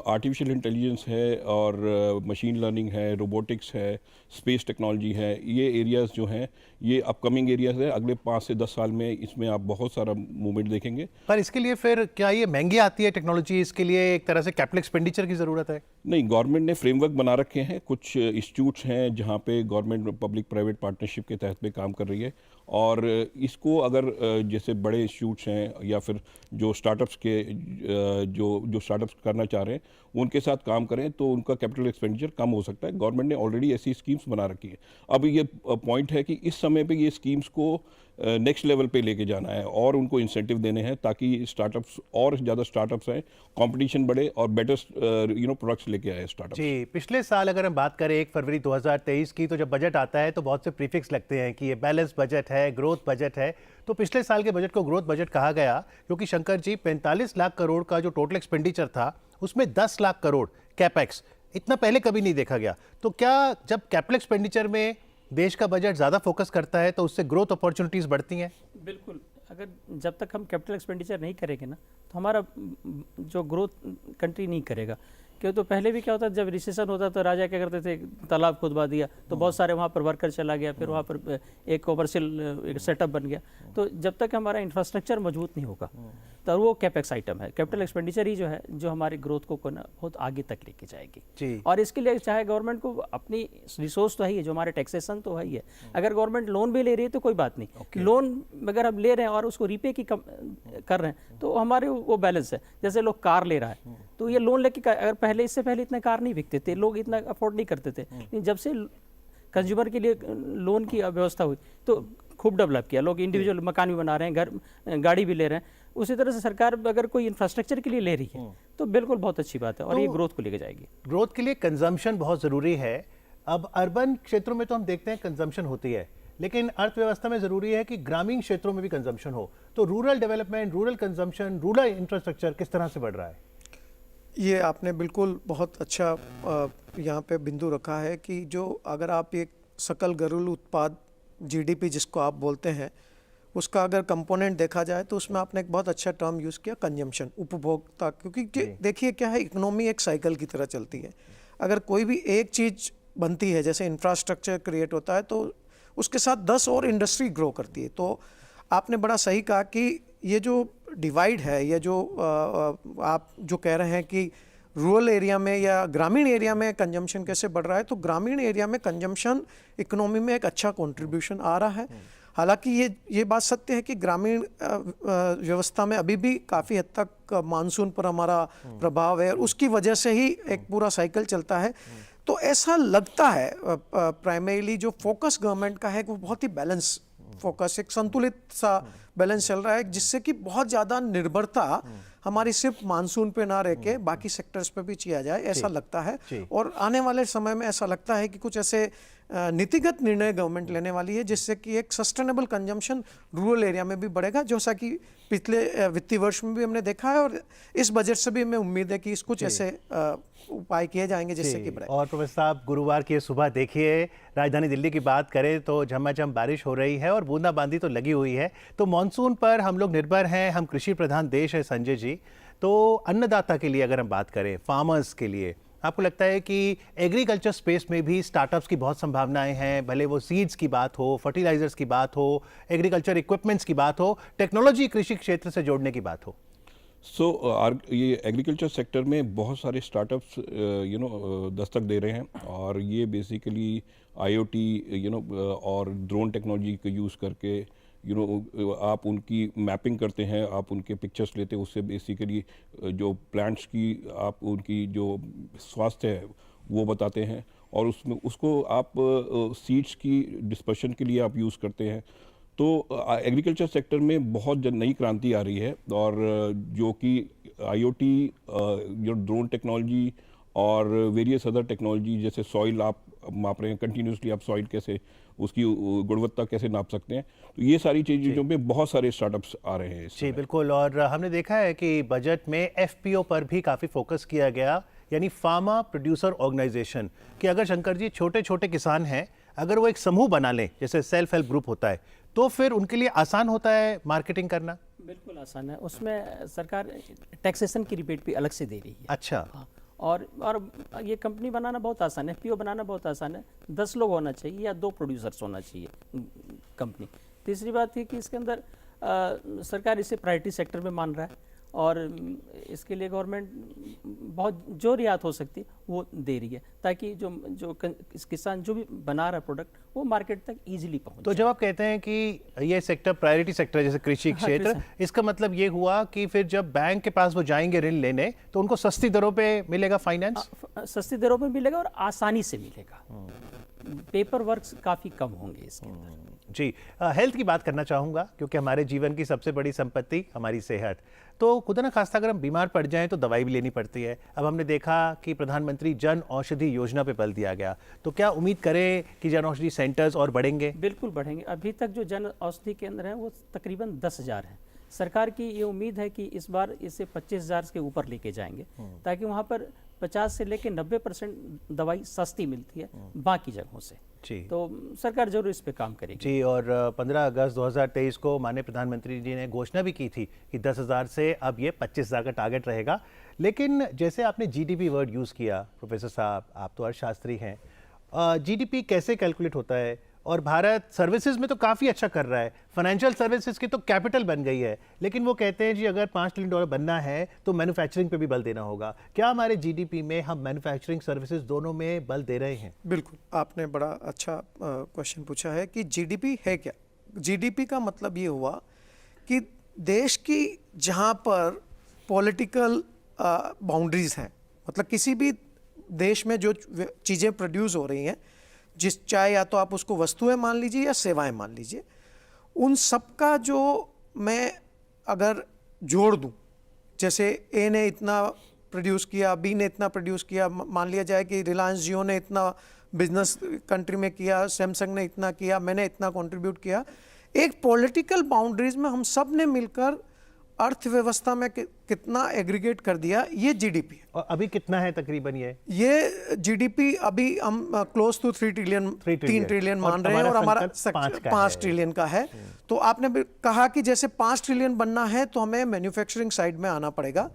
आर्टिफिशियल इंटेलिजेंस है और मशीन लर्निंग है, रोबोटिक्स है, स्पेस टेक्नोलॉजी है, ये एरियाज़ जो हैं ये अपकमिंग एरियाज़ है। अगले 5 से 10 साल में इसमें आप बहुत सारा मूवमेंट देखेंगे। पर इसके लिए फिर क्या ये महंगी आती है टेक्नोलॉजी? इसके लिए एक तरह से कैपिटल एक्सपेंडिचर की ज़रूरत है? नहीं, गवर्नमेंट ने फ्रेमवर्क बना रखे हैं, कुछ इंस्टीट्यूट्स हैं जहाँ पे गवर्नमेंट पब्लिक प्राइवेट पार्टनरशिप के तहत में काम कर रही है, और इसको अगर जैसे बड़े इंस्टीट्यूट्स हैं या फिर जो स्टार्टअप्स के जो स्टार्टअप्स करना चाह रहे हैं उनके साथ काम करें तो उनका कैपिटल एक्सपेंडिचर कम हो सकता है। गवर्नमेंट ने ऑलरेडी ऐसी स्कीम्स बना रखी है। अब ये पॉइंट है कि इस समय पे ये स्कीम्स को नेक्स्ट लेवल पे लेके जाना है और उनको इंसेंटिव देने हैं ताकि स्टार्टअप्स और ज़्यादा स्टार्टअप्स आए, कंपटीशन बढ़े और बेटर प्रोडक्ट्स लेके आए स्टार्टअप्स। जी, पिछले साल अगर हम बात करें 1 फरवरी 2023 की, तो जब बजट आता है तो बहुत से प्रीफिक्स लगते हैं कि ये बैलेंस बजट है, ग्रोथ बजट है। तो पिछले साल के बजट को ग्रोथ बजट कहा गया क्योंकि शंकर जी 45 लाख करोड़ का जो टोटल एक्सपेंडिचर था उसमें 10 लाख करोड़ कैपेक्स, इतना पहले कभी नहीं देखा गया। तो क्या जब कैपिटल एक्सपेंडिचर में देश का बजट ज़्यादा फोकस करता है तो उससे ग्रोथ अपॉर्चुनिटीज़ बढ़ती हैं? बिल्कुल, अगर जब तक हम कैपिटल एक्सपेंडिचर नहीं करेंगे ना तो हमारा जो ग्रोथ कंट्री नहीं करेगा। क्यों तो पहले भी क्या होता जब रिसेशन होता तो राजा क्या करते थे, तालाब खुदवा दिया तो बहुत सारे वहाँ पर वर्कर चला गया, फिर वहाँ पर एक कॉमर्शियल एक सेटअप बन गया। तो जब तक हमारा इंफ्रास्ट्रक्चर मजबूत नहीं होगा तो वो कैपेक्स आइटम है, कैपिटल एक्सपेंडिचर ही जो है जो हमारी ग्रोथ को बहुत आगे तक लेके जाएगी। जी। और इसके लिए चाहे गवर्नमेंट को अपनी रिसोर्स तो है ही है, जो हमारे टैक्सेशन तो है ही है। अगर गवर्नमेंट लोन भी ले रही है तो कोई बात नहीं, लोन अगर हम ले रहे हैं और उसको रीपे की कर रहे हैं तो हमारे वो बैलेंस है। जैसे लोग कार ले रहा है तो ये लोन लेके, अगर पहले इससे पहले इतने कार नहीं बिकते थे, लोग इतना अफोर्ड नहीं करते थे, लेकिन जब से कंज्यूमर के लिए लोन की व्यवस्था हुई तो खूब डेवलप किया, लोग इंडिविजुअल मकान भी बना रहे हैं, घर गाड़ी भी ले रहे हैं। उसी तरह से सरकार अगर कोई इंफ्रास्ट्रक्चर के लिए ले रही है तो बिल्कुल बहुत अच्छी बात है और ये ग्रोथ को लेके जाएगी। ग्रोथ के लिए कंजम्पशन बहुत ज़रूरी है। अब अर्बन क्षेत्रों में तो हम देखते हैं कंजम्पशन होती है, लेकिन अर्थव्यवस्था में ज़रूरी है कि ग्रामीण क्षेत्रों में भी कंजम्पशन हो। तो rural development, rural consumption, rural infrastructure किस तरह से बढ़ रहा है? ये आपने बिल्कुल बहुत अच्छा यहाँ पे बिंदु रखा है कि जो अगर आप एक सकल घरेलू उत्पाद GDP जिसको आप बोलते हैं उसका अगर कंपोनेंट देखा जाए तो उसमें आपने एक बहुत अच्छा टर्म यूज़ किया, कंजम्पशन, उपभोक्ता। क्योंकि देखिए क्या है, इकोनॉमी एक साइकिल की तरह चलती है। अगर कोई भी एक चीज़ बनती है, जैसे इंफ्रास्ट्रक्चर क्रिएट होता है, तो उसके साथ 10 और इंडस्ट्री ग्रो करती है। तो आपने बड़ा सही कहा कि ये जो डिवाइड है, ये जो आप जो कह रहे हैं कि रूरल एरिया में या ग्रामीण एरिया में कंजम्पशन कैसे बढ़ रहा है, तो ग्रामीण एरिया में कंजम्पशन इकोनॉमी में एक अच्छा कंट्रीब्यूशन आ रहा है। हालांकि ये बात सत्य है कि ग्रामीण व्यवस्था में अभी भी काफ़ी हद तक मानसून पर हमारा प्रभाव है और उसकी वजह से ही एक पूरा साइकिल चलता है। तो ऐसा लगता है प्राइमरीली जो फोकस गवर्नमेंट का है वो बहुत ही बैलेंस फोकस, एक संतुलित सा बैलेंस चल रहा है, जिससे कि बहुत ज़्यादा निर्भरता हमारी सिर्फ मानसून पे ना रह के बाकी सेक्टर्स पे भी किया जाए, ऐसा लगता है। और आने वाले समय में ऐसा लगता है कि कुछ ऐसे नीतिगत निर्णय गवर्नमेंट लेने वाली है जिससे कि एक सस्टेनेबल कंजम्पशन रूरल एरिया में भी बढ़ेगा, जैसा कि पिछले वित्तीय वर्ष में भी हमने देखा है और इस बजट से भी हमें उम्मीद है कि कुछ ऐसे उपाय किए जाएंगे जिससे कि बढ़े। और प्रोफेसर साहब, गुरुवार की सुबह देखिए, राजधानी दिल्ली की बात करें तो झमाझम बारिश हो रही है और बूंदाबांदी तो लगी हुई है। तो मॉनसून पर हम लोग निर्भर हैं, हम कृषि प्रधान देश है संजय जी। तो अन्नदाता के लिए अगर हम बात करें, फार्मर्स के लिए, आपको लगता है कि एग्रीकल्चर स्पेस में भी स्टार्टअप्स की बहुत संभावनाएं हैं, भले वो सीड्स की बात हो, फर्टिलाइजर्स की बात हो, एग्रीकल्चर इक्विपमेंट्स की बात हो, टेक्नोलॉजी कृषि क्षेत्र से जोड़ने की बात हो? ये एग्रीकल्चर सेक्टर में बहुत सारे स्टार्टअप्स दस्तक दे रहे हैं और ये बेसिकली IoT और ड्रोन टेक्नोलॉजी को यूज़ करके आप उनकी मैपिंग करते हैं, आप उनके पिक्चर्स लेते हैं, उससे बेसिकली जो प्लांट्स की आप उनकी जो स्वास्थ्य है वो बताते हैं और उसमें उसको आप सीड्स की डिस्पर्शन के लिए आप यूज़ करते हैं। तो एग्रीकल्चर सेक्टर में बहुत नई क्रांति आ रही है और जो कि IoT, जो ड्रोन टेक्नोलॉजी और वेरियस अदर टेक्नोलॉजी, जैसे सॉइल आप माप रहे हैं कंटिन्यूसली, आप सॉइल कैसे उसकी गुणवत्ता कैसे नाप सकते हैं, तो ये सारी चीज़ों में बहुत सारे स्टार्टअप्स आ रहे हैं। जी बिल्कुल। और हमने देखा है कि बजट में FPO पर भी काफ़ी फोकस किया गया, यानी फार्मर प्रोड्यूसर ऑर्गेनाइजेशन, कि अगर शंकर जी छोटे छोटे किसान हैं, अगर वो एक समूह बना लें जैसे सेल्फ हेल्प ग्रुप होता है, तो फिर उनके लिए आसान होता है मार्केटिंग करना? बिल्कुल आसान है। उसमें सरकार टैक्सेशन की रिबेट भी अलग से दे रही है। अच्छा। हाँ, और ये कंपनी बनाना बहुत आसान है, FPO बनाना बहुत आसान है। 10 लोग होना चाहिए या 2 प्रोड्यूसर्स होना चाहिए कंपनी। तीसरी बात है कि इसके अंदर सरकार इसे प्रायोरिटी सेक्टर में मान रहा है और इसके लिए गवर्नमेंट बहुत जो रियायत हो सकती है वो दे रही है, ताकि जो किसान जो भी बना रहा है प्रोडक्ट वो मार्केट तक इजीली पहुंचे। तो जब आप कहते हैं कि ये सेक्टर प्रायोरिटी सेक्टर जैसे कृषि क्षेत्र, इसका मतलब ये हुआ कि फिर जब बैंक के पास वो जाएंगे ऋण लेने तो उनको सस्ती दरों पे मिलेगा फाइनेंस? सस्ती दरों पे मिलेगा और आसानी से मिलेगा। पेपर वर्क्स काफ़ी कम होंगे इसके अंदर। जी, हेल्थ की बात करना चाहूँगा क्योंकि हमारे जीवन की सबसे बड़ी संपत्ति हमारी सेहत। तो खुदा न खास्ता अगर हम बीमार पड़ जाएं तो दवाई भी लेनी पड़ती है। अब हमने देखा कि प्रधानमंत्री जन औषधि योजना पे बल दिया गया, तो क्या उम्मीद करें कि जन औषधि सेंटर्स और बढ़ेंगे? बिल्कुल बढ़ेंगे। अभी तक जो जन औषधि केंद्र हैं वो तकरीबन 10,000 हैं। सरकार की ये उम्मीद है कि इस बार इसे 25,000 के ऊपर लेके जाएंगे, ताकि वहाँ पर 50 से लेकर 90% दवाई सस्ती मिलती है बाकी जगहों से। जी, तो सरकार जरूर इस पे काम करेगी। जी, और 15 अगस्त 2023 को माननीय प्रधानमंत्री जी ने घोषणा भी की थी कि 10,000 से अब ये 25,000 का टारगेट रहेगा। लेकिन जैसे आपने GDP वर्ड यूज़ किया, प्रोफेसर साहब आप तो अर्थशास्त्री हैं, GDP कैसे कैलकुलेट होता है? और भारत सर्विसेज में तो काफ़ी अच्छा कर रहा है, फाइनेंशियल सर्विसेज की तो कैपिटल बन गई है, लेकिन वो कहते हैं जी अगर $5 ट्रिलियन बनना है तो मैन्युफैक्चरिंग पे भी बल देना होगा। क्या हमारे GDP में हम मैन्युफैक्चरिंग सर्विसेज दोनों में बल दे रहे हैं? बिल्कुल, आपने बड़ा अच्छा क्वेश्चन पूछा है कि GDP है क्या। GDP का मतलब ये हुआ कि देश की जहाँ पर पॉलिटिकल बाउंड्रीज हैं, मतलब किसी भी देश में जो चीज़ें प्रोड्यूस हो रही हैं, चाहे या तो आप उसको वस्तुएं मान लीजिए या सेवाएं मान लीजिए, उन सब का जो मैं अगर जोड़ दूं, जैसे A ने इतना प्रोड्यूस किया, B ने इतना प्रोड्यूस किया, मान लिया जाए कि रिलायंस जियो ने इतना बिजनेस कंट्री में किया, सैमसंग ने इतना किया, मैंने इतना कंट्रीब्यूट किया, एक पॉलिटिकल बाउंड्रीज में हम सब ने मिलकर अर्थव्यवस्था में कितना एग्रीगेट कर दिया, ये GDP है। और अभी कितना है तकरीबन ये GDP अभी हम क्लोज टू 3 ट्रिलियन मान रहे हैं और हमारा 5 ट्रिलियन का है। तो आपने भी कहा कि जैसे 5 ट्रिलियन बनना है तो हमें मैन्युफैक्चरिंग साइड में आना पड़ेगा।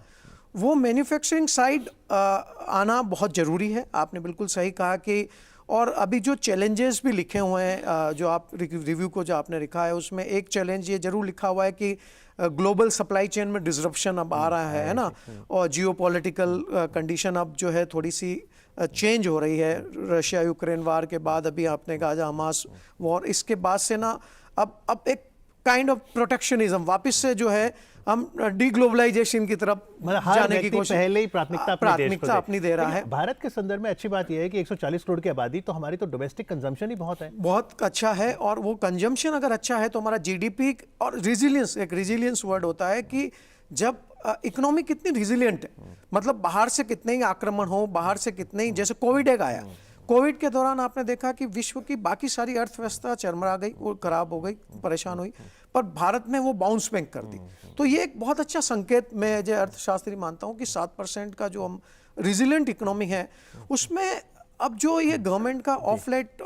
वो मैन्युफैक्चरिंग साइड आना बहुत ज़रूरी है, आपने बिल्कुल सही कहा कि, और अभी जो चैलेंजेस भी लिखे हुए हैं, जो आप रिव्यू को जो आपने लिखा है, उसमें एक चैलेंज ये जरूर लिखा हुआ है कि ग्लोबल सप्लाई चेन में डिसरप्शन अब आ रहा है ना, और जियोपॉलिटिकल कंडीशन अब जो है थोड़ी सी चेंज हो रही है रशिया यूक्रेन वार के बाद। अभी आपने कहा हमास वॉर, इसके बाद से ना अब एक काइंड ऑफ प्रोटेक्शनिज्म वापस से जो है हम डीग्लोबलाइजेशन की तरफ जाने की कोशिश, पहले ही प्राथमिकता अपनी दे रहा है। भारत के संदर्भ में अच्छी बात यह है कि 140 करोड़ की आबादी, तो हमारी तो डोमेस्टिक कंजम्पशन ही बहुत है, बहुत अच्छा है। और वो कंजम्पशन अगर अच्छा है तो हमारा जीडीपी और रिजिलियंस, एक रिजिलियंस वर्ड होता है कि जब इकोनॉमी कितनी रिजिलियंट है, मतलब बाहर से कितने ही आक्रमण हो, बाहर से कितने ही, जैसे कोविड एक आया, कोविड के दौरान आपने देखा कि विश्व की बाकी सारी अर्थव्यवस्था चरमरा गई, वो खराब हो गई, परेशान हुई, पर भारत ने वो बाउंस बैक कर दी। तो ये एक बहुत अच्छा संकेत मैं जो अर्थशास्त्री मानता हूँ कि 7% का जो हम रिजिलियंट इकोनॉमी है, उसमें अब जो ये गवर्नमेंट का of let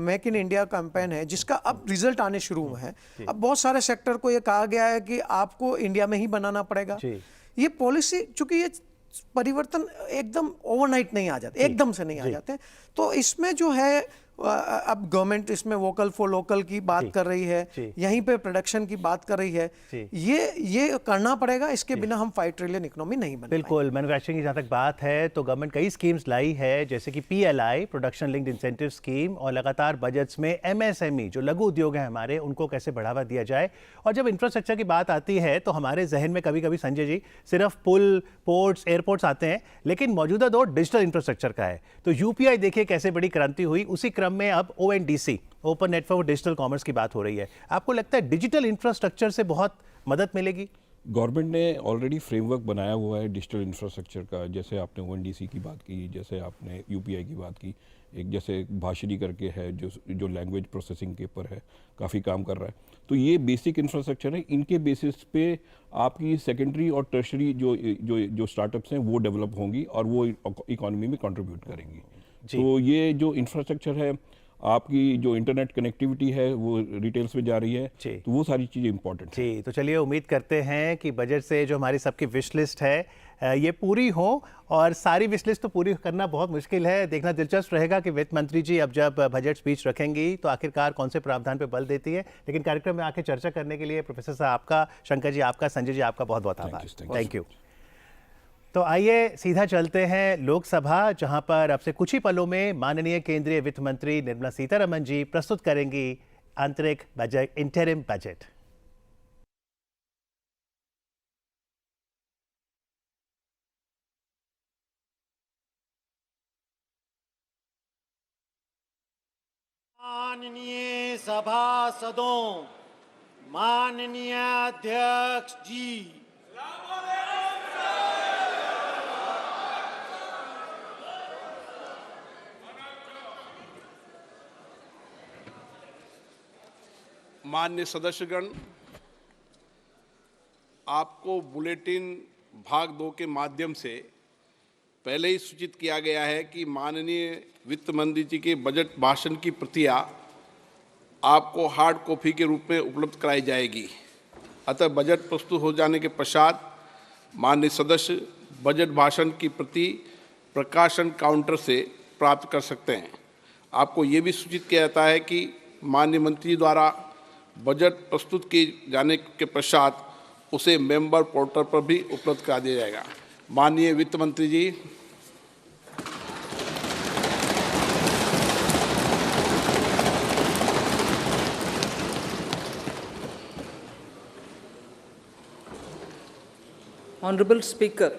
make in India campaign है, जिसका अब रिजल्ट आने शुरू हुए हैं। अब बहुत सारे सेक्टर को ये कहा गया है कि आपको इंडिया में ही बनाना पड़ेगा। ये पॉलिसी, चूंकि ये परिवर्तन एकदम ओवरनाइट नहीं आ जाते, एकदम से नहीं आ जाते, तो इसमें जो है अब गवर्नमेंट इसमें वोकल फॉर लोकल की बात कर रही है, यहीं पे प्रोडक्शन की बात कर रही है। ये करना पड़ेगा, इसके बिना हम 5 ट्रिलियन इकोनॉमी नहीं बन बिल्कुल। मैन्युफैक्चरिंग की जहाँ तक बात है तो गवर्नमेंट कई स्कीम्स लाई है, जैसे कि PLI, production linked incentive scheme, और लगातार बजट्स में MSME जो लघु उद्योग हैं हमारे, उनको कैसे बढ़ावा दिया जाए। और जब इंफ्रास्ट्रक्चर की बात आती है तो हमारे जहन में कभी कभी संजय जी सिर्फ पुल, पोर्ट्स, एयरपोर्ट्स आते हैं, लेकिन मौजूदा दौर डिजिटल इंफ्रास्ट्रक्चर का है। तो UPI देखिए कैसे बड़ी क्रांति हुई, उसी क्रम में अब ONDC, open network digital commerce की बात हो रही है। आपको लगता है डिजिटल इंफ्रास्ट्रक्चर से बहुत मदद मिलेगी? गवर्नमेंट ने ऑलरेडी फ्रेमवर्क बनाया हुआ है डिजिटल इंफ्रास्ट्रक्चर का, जैसे आपने ONDC की बात की, जैसे आपने UPI की बात की, एक जैसे भाषिणी करके है जो लैंग्वेज प्रोसेसिंग के ऊपर है, काफ़ी काम कर रहा है। तो ये बेसिक इंफ्रास्ट्रक्चर है, इनके बेसिस पे आपकी सेकेंडरी और टर्शरी जो स्टार्टअप्स हैं वो डेवलप होंगी और वो इकोनॉमी में कंट्रीब्यूट करेंगी। तो ये जो इंफ्रास्ट्रक्चर है, आपकी जो इंटरनेट कनेक्टिविटी है वो रिटेल्स में जा रही है, तो वो सारी चीज़ें इंपॉर्टेंट जी। तो चलिए उम्मीद करते हैं कि बजट से जो हमारी सबकी विश लिस्ट है ये पूरी हो, और सारी विश लिस्ट तो पूरी करना बहुत मुश्किल है। देखना दिलचस्प रहेगा कि वित्त मंत्री जी अब जब बजट स्पीच रखेंगी तो आखिरकार कौन से प्रावधान पे बल देती है। लेकिन कार्यक्रम में आके चर्चा करने के लिए प्रोफेसर साहब आपका, शंकर जी आपका, संजय जी आपका बहुत बहुत आभार। Thank you. तो आइए सीधा चलते हैं लोकसभा, जहां पर अब से कुछ ही पलों में माननीय केंद्रीय वित्त मंत्री निर्मला सीतारमन जी प्रस्तुत करेंगी आंतरिक बजट, इंटरिम बजट। माननीय सभासदों, माननीय अध्यक्ष जी, माननीय सदस्यगण, आपको बुलेटिन भाग 2 के माध्यम से पहले ही सूचित किया गया है कि माननीय वित्त मंत्री जी के बजट भाषण की प्रतियां आपको हार्ड कॉपी के रूप में उपलब्ध कराई जाएगी। अतः बजट प्रस्तुत हो जाने के पश्चात माननीय सदस्य बजट भाषण की प्रति प्रकाशन काउंटर से प्राप्त कर सकते हैं। आपको ये भी सूचित किया जाता है कि माननीय मंत्री द्वारा बजट प्रस्तुत किए जाने के पश्चात उसे मेंबर पोर्टल पर भी उपलब्ध करा दिया जाएगा। माननीय वित्त मंत्री जी, Honorable Speaker,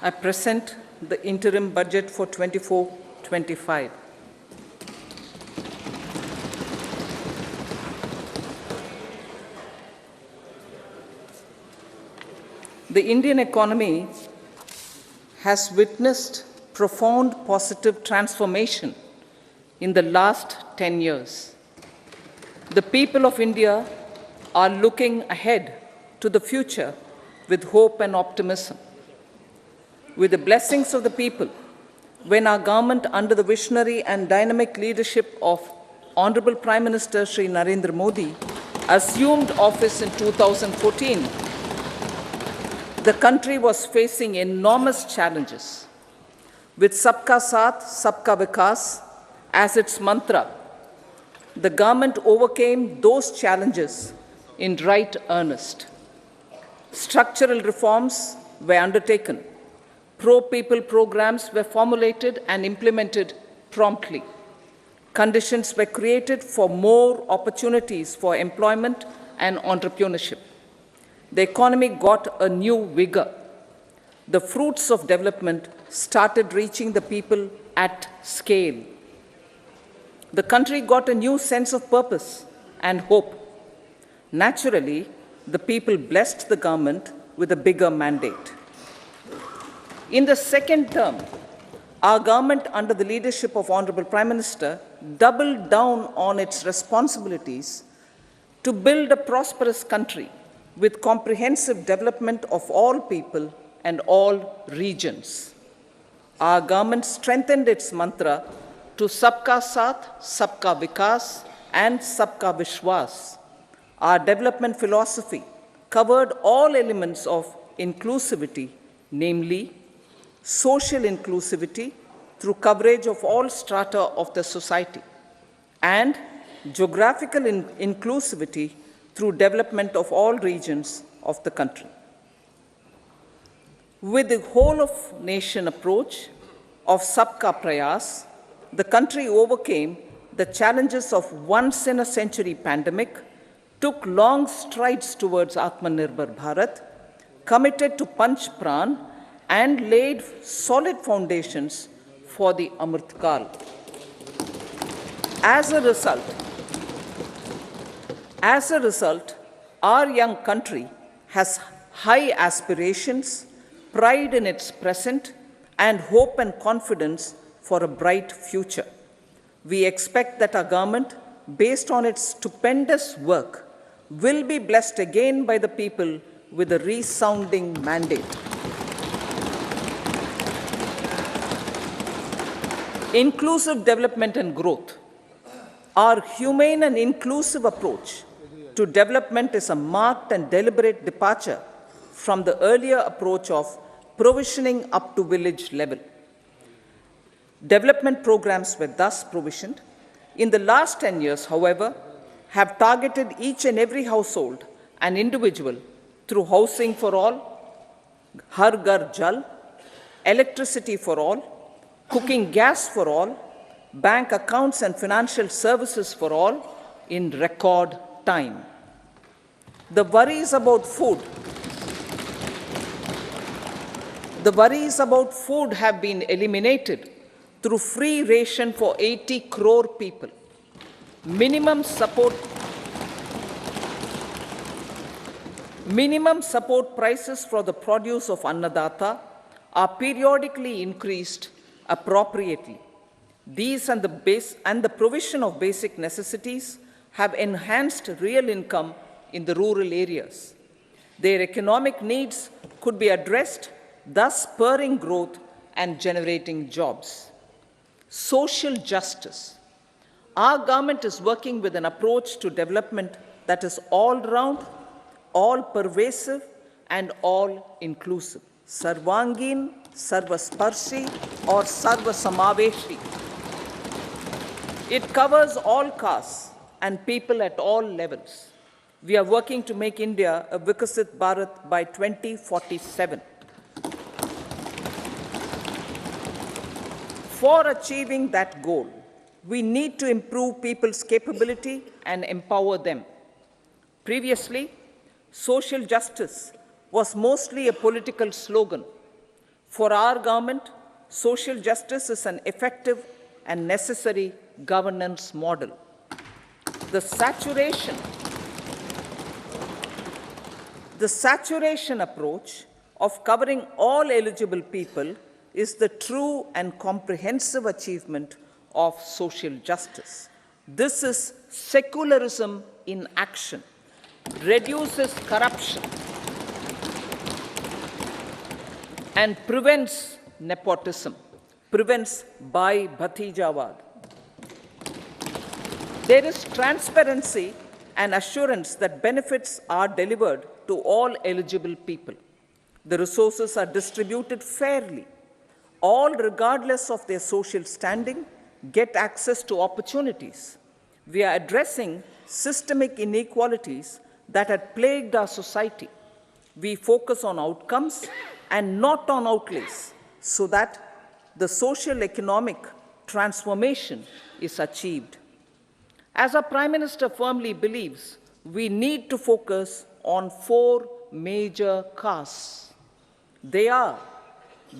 I present the interim budget for 24-25. The Indian economy has witnessed profound positive transformation in the last 10 years. The people of India are looking ahead to the future with hope and optimism. With the blessings of the people, when our government, under the visionary and dynamic leadership of Honorable Prime Minister Shri Narendra Modi, assumed office in 2014, the country was facing enormous challenges. With Sabka Saath, Sabka Vikas, As its mantra, the government overcame those challenges in right earnest. Structural reforms were undertaken. Pro-people programs were formulated and implemented promptly. Conditions were created for more opportunities for employment and entrepreneurship. The economy got a new vigor. The fruits of development started reaching the people at scale. The country got a new sense of purpose and hope. Naturally, the people blessed the government with a bigger mandate. In the second term, our government, under the leadership of Honorable Prime Minister, doubled down on its responsibilities to build a prosperous country with comprehensive development of all people and all regions. Our government strengthened its mantra to Sabka Saath, Sabka Vikas, and Sabka Vishwas. Our development philosophy covered all elements of inclusivity, namely social inclusivity through coverage of all strata of the society, and geographical inclusivity through development of all regions of the country. With the whole of nation approach of Sabka Prayas, the country overcame the challenges of once-in-a-century pandemic, took long strides towards Atmanirbhar Bharat, committed to Panch Pran, and laid solid foundations for the Amrit Kal. As a result, our young country has high aspirations, pride in its present, and hope and confidence for a bright future. We expect that our government, based on its stupendous work, will be blessed again by the people with a resounding mandate. Inclusive development and growth. Our humane and inclusive approach to development is a marked and deliberate departure from the earlier approach of provisioning up to village level. Development programs were thus provisioned. In the last 10 years, however, have targeted each and every household and individual through housing for all, Har Ghar Jal, electricity for all, cooking gas for all, bank accounts and financial services for all in record time. The worries about food have been eliminated through free ration for 80 crore people. Minimum support prices for the produce of Annadata are periodically increased appropriately. These and the provision of basic necessities have enhanced real income in the rural areas. Their economic needs could be addressed, thus spurring growth and generating jobs. Social justice. Our government is working with an approach to development that is all-round, all-pervasive, and all-inclusive. Sarvangin, Sarvasparshi, or Sarvasamaveshi. It covers all castes and people at all levels. We are working to make India a Vikasit Bharat by 2047. For achieving that goal, we need to improve people's capability and empower them. Previously, social justice was mostly a political slogan. For our government, social justice is an effective and necessary governance model. The saturation approach of covering all eligible people is the true and comprehensive achievement of social justice. This is secularism in action, reduces corruption, and prevents nepotism, prevents Bhai Bhatijawad. There is transparency and assurance that benefits are delivered to all eligible people. The resources are distributed fairly. All, regardless of their social standing, get access to opportunities. We are addressing systemic inequalities that had plagued our society. We focus on outcomes and not on outlays so that the social economic transformation is achieved. As our Prime Minister firmly believes, we need to focus on 4 major castes. They are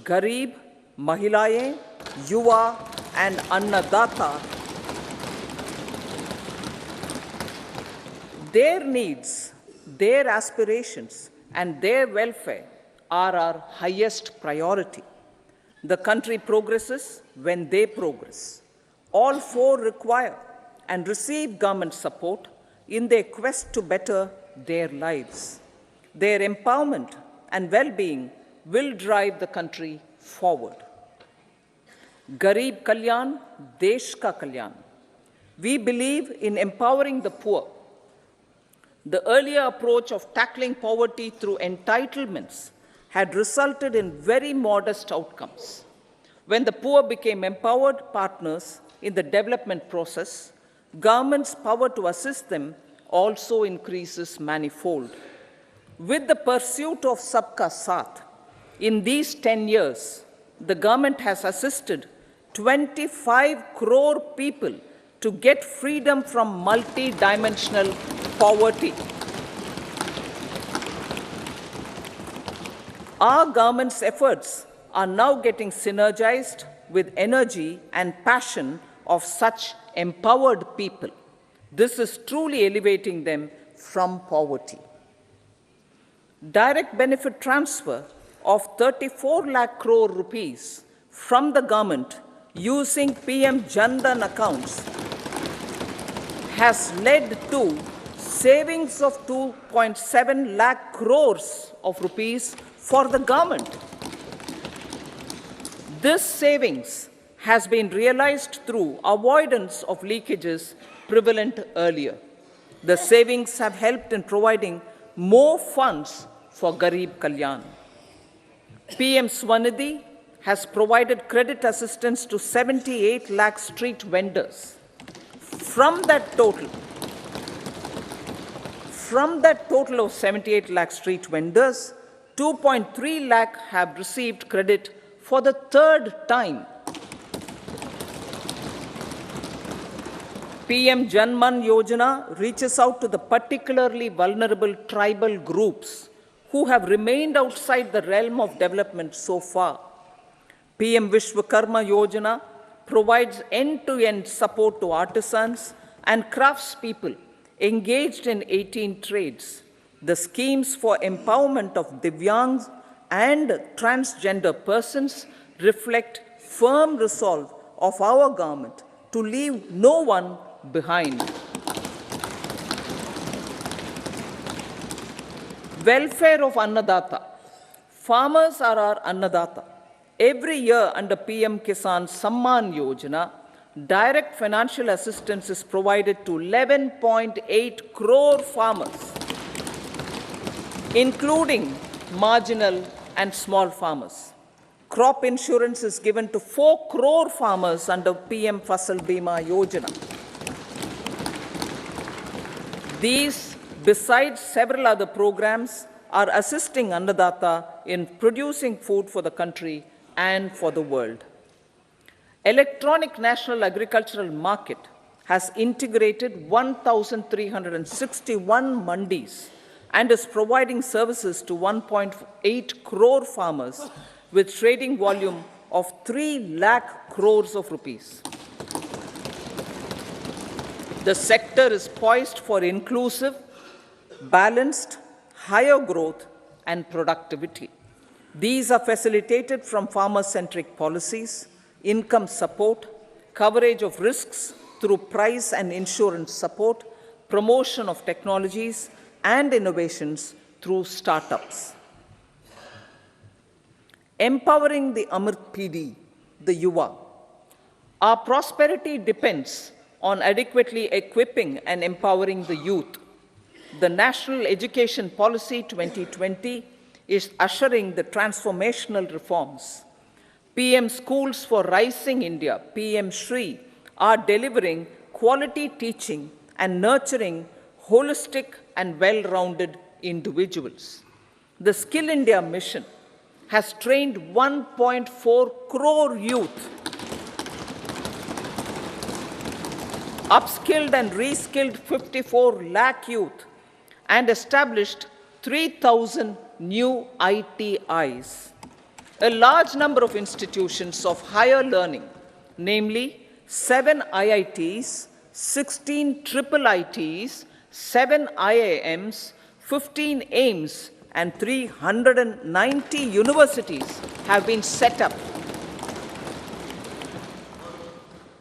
Garib, Mahilayein, Yuva and Annadata. Their needs, their aspirations and their welfare are our highest priority. The country progresses when they progress. All 4 require and receive government support in their quest to better their lives. Their empowerment and well-being will drive the country forward. Garib Kalyan, Desh Ka Kalyan. We believe in empowering the poor. The earlier approach of tackling poverty through entitlements had resulted in very modest outcomes. When the poor became empowered partners in the development process, government's power to assist them also increases manifold. With the pursuit of Sabka Saath, in these 10 years, the government has assisted 25 crore people to get freedom from multi-dimensional poverty. Our government's efforts are now getting synergized with energy and passion of such empowered people. This is truly elevating them from poverty. Direct benefit transfer of 34 lakh crore rupees from the government using PM Jan Dhan accounts has led to savings of 2.7 lakh crores of rupees for the government. This savings has been realized through avoidance of leakages prevalent earlier. The savings have helped in providing more funds for Garib Kalyan. PM Swanidhi has provided credit assistance to 78 lakh street vendors. From that total of 78 lakh street vendors, 2.3 lakh have received credit for the 3rd time. PM Janman Yojana reaches out to the particularly vulnerable tribal groups who have remained outside the realm of development so far. PM Vishwakarma Yojana provides end-to-end support to artisans and craftspeople engaged in 18 trades. The schemes for empowerment of Divyangs and transgender persons reflect firm resolve of our government to leave no one behind. Welfare of Annadata. Farmers are our Annadata. Every year under PM Kisan Samman Yojana, direct financial assistance is provided to 11.8 crore farmers, including marginal and small farmers. Crop insurance is given to 4 crore farmers under PM Fasal Bima Yojana. These, besides several other programs, are assisting Annadata in producing food for the country and for the world. Electronic National Agricultural Market has integrated 1,361 mandis and is providing services to 1.8 crore farmers with trading volume of 3 lakh crores of rupees. The sector is poised for inclusive, balanced, higher growth and productivity. These are facilitated from farmer-centric policies, income support, coverage of risks through price and insurance support, promotion of technologies and innovations through startups. Empowering the Amrit PD, the Yuva. Our prosperity depends on adequately equipping and empowering the youth. The National Education Policy 2020 is ushering the transformational reforms. PM Schools for Rising India, PM Shri, are delivering quality teaching and nurturing holistic and well-rounded individuals. The Skill India mission has trained 1.4 crore youth, upskilled and reskilled 54 lakh youth, and established 3,000 new ITIs. A large number of institutions of higher learning, namely 7 IITs, 16 triple ITs, 7 IIMs, 15 AIMS, and 390 universities have been set up.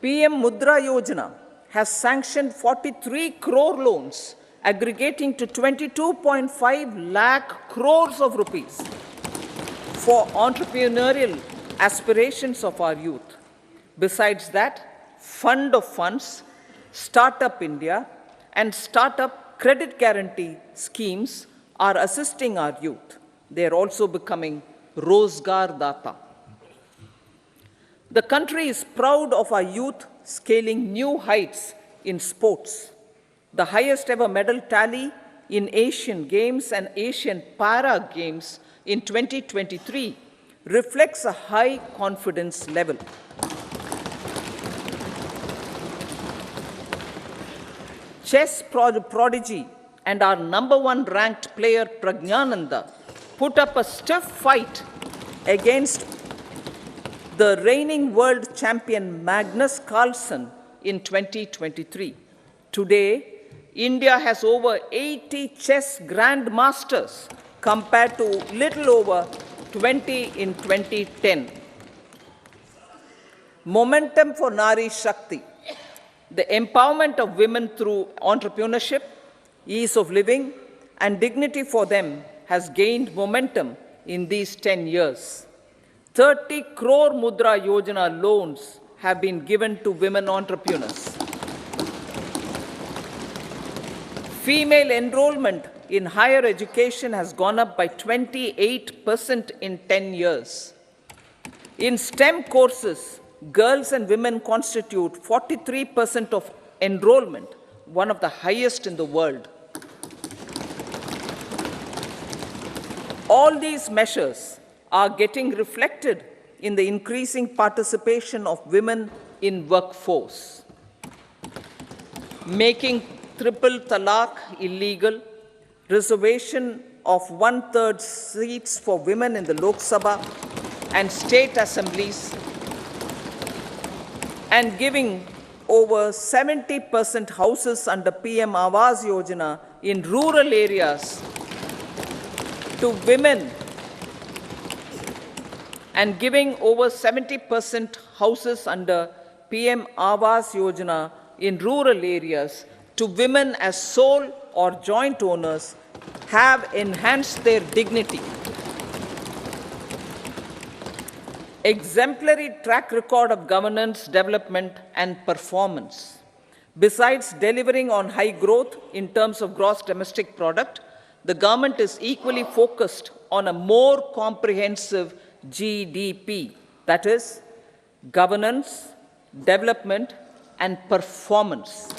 PM Mudra Yojana has sanctioned 43 crore loans aggregating to 22.5 lakh crores of rupees for entrepreneurial aspirations of our youth. Besides that, Fund of Funds, Startup India, and Startup Credit Guarantee schemes are assisting our youth. They are also becoming Rozgar Data. The country is proud of our youth scaling new heights in sports. The highest ever medal tally in Asian Games and Asian Para Games in 2023 reflects a high confidence level. Chess prodigy and our #1 ranked player Pragyananda put up a stiff fight against the reigning world champion Magnus Carlsen in 2023. Today, India has over 80 chess grandmasters compared to little over 20 in 2010. Momentum for Nari Shakti. The empowerment of women through entrepreneurship, ease of living, and dignity for them has gained momentum in these 10 years. 30 crore Mudra Yojana loans have been given to women entrepreneurs. Female enrollment in higher education has gone up by 28% in 10 years. In STEM courses, girls and women constitute 43% of enrollment, one of the highest in the world. All these measures are getting reflected in the increasing participation of women in workforce. Making triple talaq illegal, reservation of 1/3 seats for women in the Lok Sabha and state assemblies, and giving over 70% houses under PM Awas Yojana in rural areas to women, and giving over 70% houses under PM Awas Yojana in rural areas to women as sole or joint owners have enhanced their dignity. Exemplary track record of governance, development, and performance. Besides delivering on high growth in terms of gross domestic product, the government is equally focused on a more comprehensive GDP, that is, governance, development, and performance.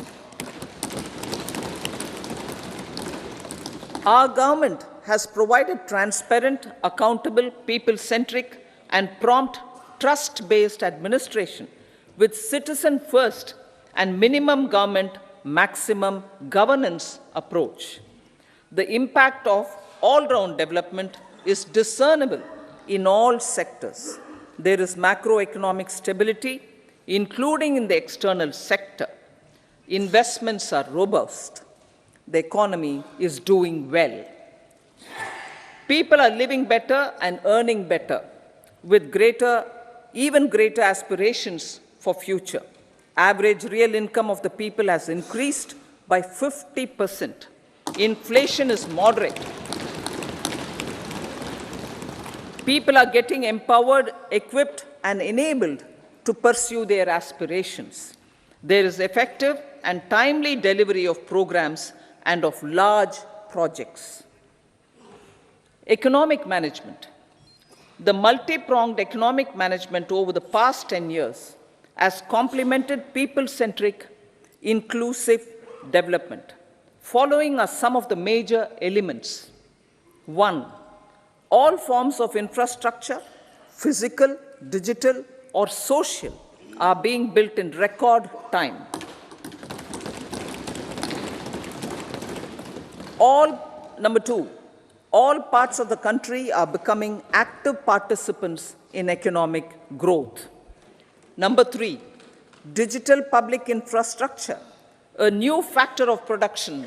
Our government has provided transparent, accountable, people-centric, and prompt, trust-based administration with citizen first and minimum government, maximum governance approach. The impact of all-round development is discernible in all sectors. There is macroeconomic stability, including in the external sector. Investments are robust. The economy is doing well. People are living better and earning better, with even greater aspirations for future. Average real income of the people has increased by 50%. Inflation is moderate. People are getting empowered, equipped, and enabled to pursue their aspirations. There is effective and timely delivery of programs and of large projects. Economic management. The multi-pronged economic management over the past 10 years, as complemented people-centric, inclusive development. Following are some of the major elements. 1. All forms of infrastructure, physical, digital, or social, are being built in record time. Number 2, all parts of the country are becoming active participants in economic growth. Number 3, digital public infrastructure, a new factor of production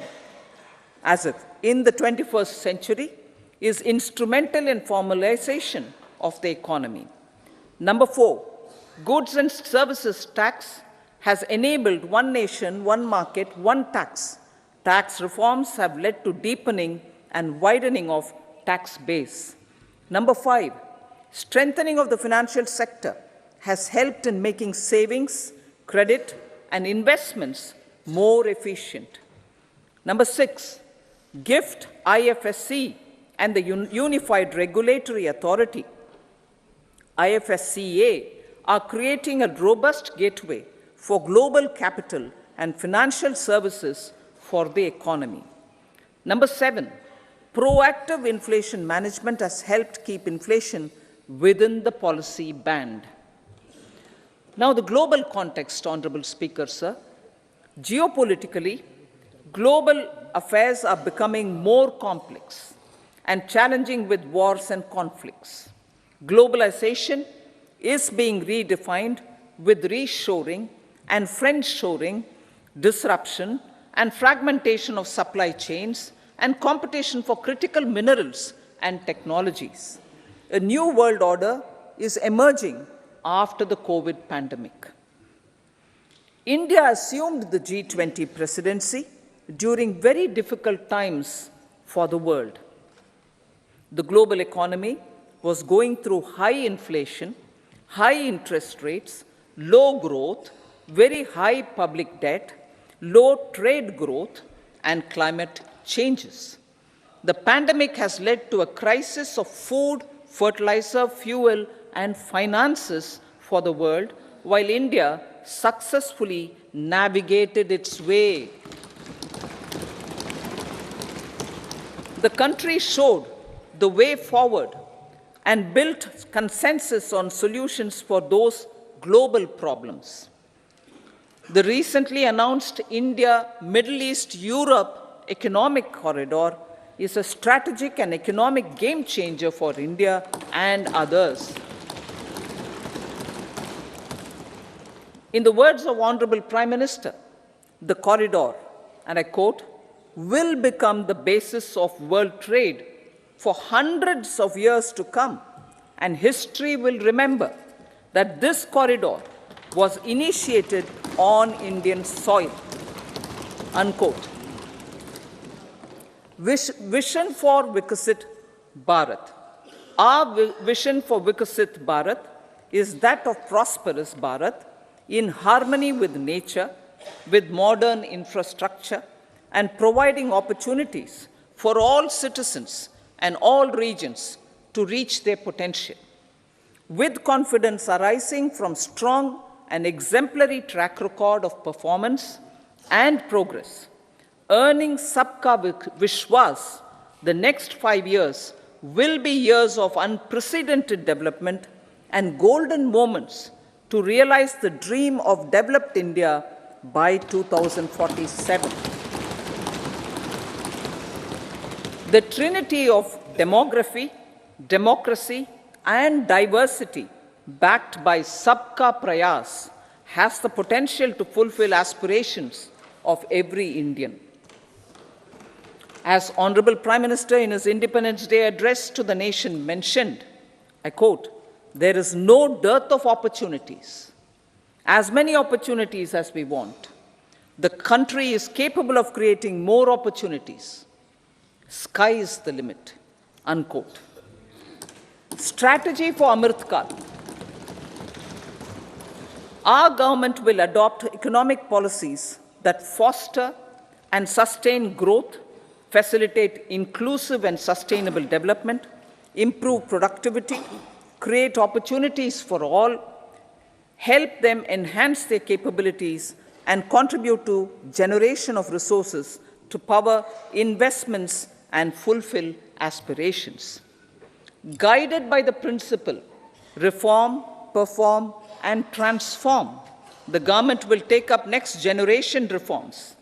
as if in the 21st century, is instrumental in formalization of the economy. Number 4, goods and services tax has enabled one nation, one market, one tax. Tax reforms have led to deepening and widening of tax base. Number 5, strengthening of the financial sector has helped in making savings, credit, and investments more efficient. Number 6, GIFT, IFSC, and the Unified Regulatory Authority, IFSCA, are creating a robust gateway for global capital and financial services for the economy. Number 7, proactive inflation management has helped keep inflation within the policy band. Now, the global context, Honorable Speaker, sir. Geopolitically, global affairs are becoming more complex and challenging with wars and conflicts. Globalization is being redefined with reshoring and friendshoring, disruption and fragmentation of supply chains, and competition for critical minerals and technologies. A new world order is emerging after the COVID pandemic. India assumed the G20 presidency during very difficult times for the world. The global economy was going through high inflation, high interest rates, low growth, very high public debt, low trade growth, and climate changes. The pandemic has led to a crisis of food, fertilizer, fuel, and finances for the world, while India successfully navigated its way. The country showed the way forward and built consensus on solutions for those global problems. The recently announced India-Middle East-Europe economic corridor is a strategic and economic game changer for India and others. In the words of Honorable Prime Minister, the corridor, and I quote, will become the basis of world trade for hundreds of years to come, and history will remember that this corridor was initiated on Indian soil, unquote. Vision for Vikasit Bharat. Our vision for Vikasit Bharat is that of prosperous Bharat in harmony with nature, with modern infrastructure, and providing opportunities for all citizens and all regions to reach their potential. With confidence arising from strong and exemplary track record of performance and progress, earning Sabka Vishwas, the next 5 years will be years of unprecedented development and golden moments to realize the dream of developed India by 2047. The trinity of demography, democracy, and diversity, backed by Sabka Prayas, has the potential to fulfill aspirations of every Indian. As Honorable Prime Minister in his Independence Day address to the nation mentioned, I quote, "There is no dearth of opportunities, as many opportunities as we want. The country is capable of creating more opportunities. Sky is the limit," unquote. Strategy for Amrit Kal. Our government will adopt economic policies that foster and sustain growth, facilitate inclusive and sustainable development, improve productivity, create opportunities for all, help them enhance their capabilities, and contribute to generation of resources to power investments and fulfill aspirations. Guided by the principle, reform, perform, and transform, the government will take up next generation reforms